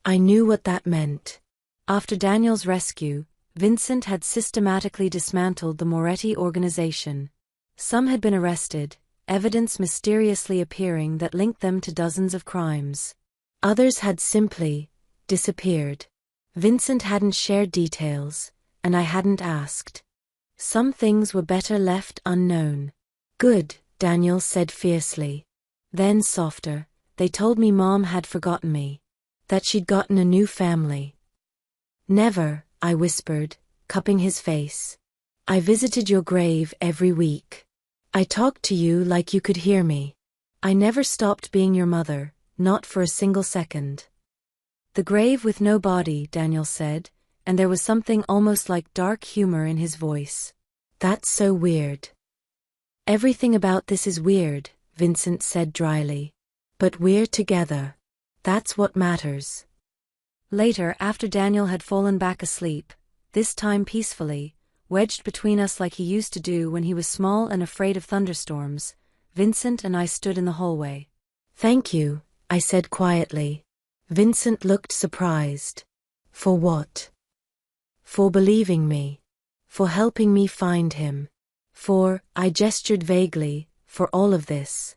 I knew what that meant. After Daniel's rescue, Vincent had systematically dismantled the Moretti organization. Some had been arrested, evidence mysteriously appearing that linked them to dozens of crimes. Others had simply disappeared. Vincent hadn't shared details, and I hadn't asked. Some things were better left unknown. "Good," Daniel said fiercely. Then softer, "They told me Mom had forgotten me. That she'd gotten a new family." "Never," I whispered, cupping his face. "I visited your grave every week. I talked to you like you could hear me. I never stopped being your mother, not for a single second." "The grave with no body," Daniel said, and there was something almost like dark humor in his voice. "That's so weird." "Everything about this is weird," Vincent said dryly. "But we're together. That's what matters. Later, after Daniel had fallen back asleep, this time peacefully, wedged between us like he used to do when he was small and afraid of thunderstorms, Vincent and I stood in the hallway. "Thank you," I said quietly. Vincent looked surprised. "For what?" "For believing me. For helping me find him. I gestured vaguely, for all of this."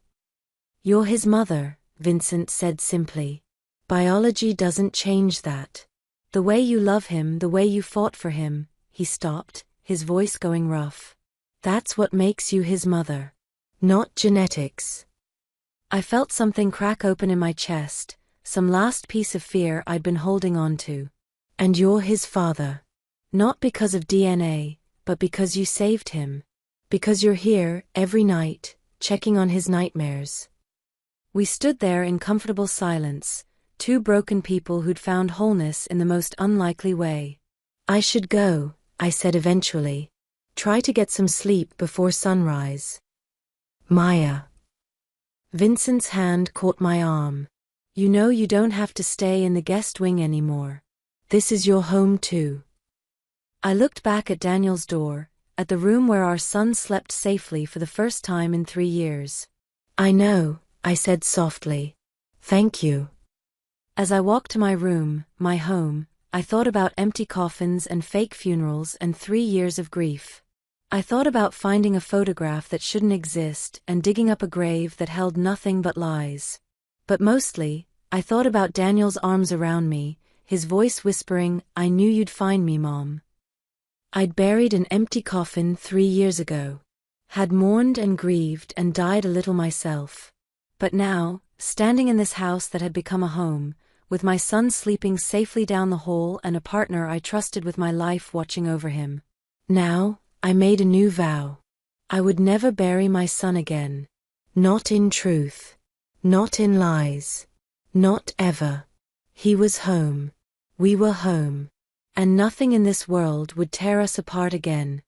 "You're his mother," Vincent said simply. "Biology doesn't change that. The way you love him, the way you fought for him." He stopped, his voice going rough. "That's what makes you his mother. Not genetics." I felt something crack open in my chest, some last piece of fear I'd been holding on to. "And you're his father. Not because of DNA, but because you saved him. Because you're here, every night, checking on his nightmares." We stood there in comfortable silence, two broken people who'd found wholeness in the most unlikely way. "I should go," I said eventually. "Try to get some sleep before sunrise." "Maya." Vincent's hand caught my arm. "You know you don't have to stay in the guest wing anymore. This is your home too." I looked back at Daniel's door, at the room where our son slept safely for the first time in 3 years. "I know," I said softly. "Thank you." As I walked to my room, my home, I thought about empty coffins and fake funerals and 3 years of grief. I thought about finding a photograph that shouldn't exist and digging up a grave that held nothing but lies. But mostly, I thought about Daniel's arms around me, his voice whispering, "I knew you'd find me, Mom." I'd buried an empty coffin 3 years ago. Had mourned and grieved and died a little myself. But now, standing in this house that had become a home, with my son sleeping safely down the hall and a partner I trusted with my life watching over him. Now, I made a new vow. I would never bury my son again. Not in truth. Not in lies. Not ever. He was home. We were home. And nothing in this world would tear us apart again.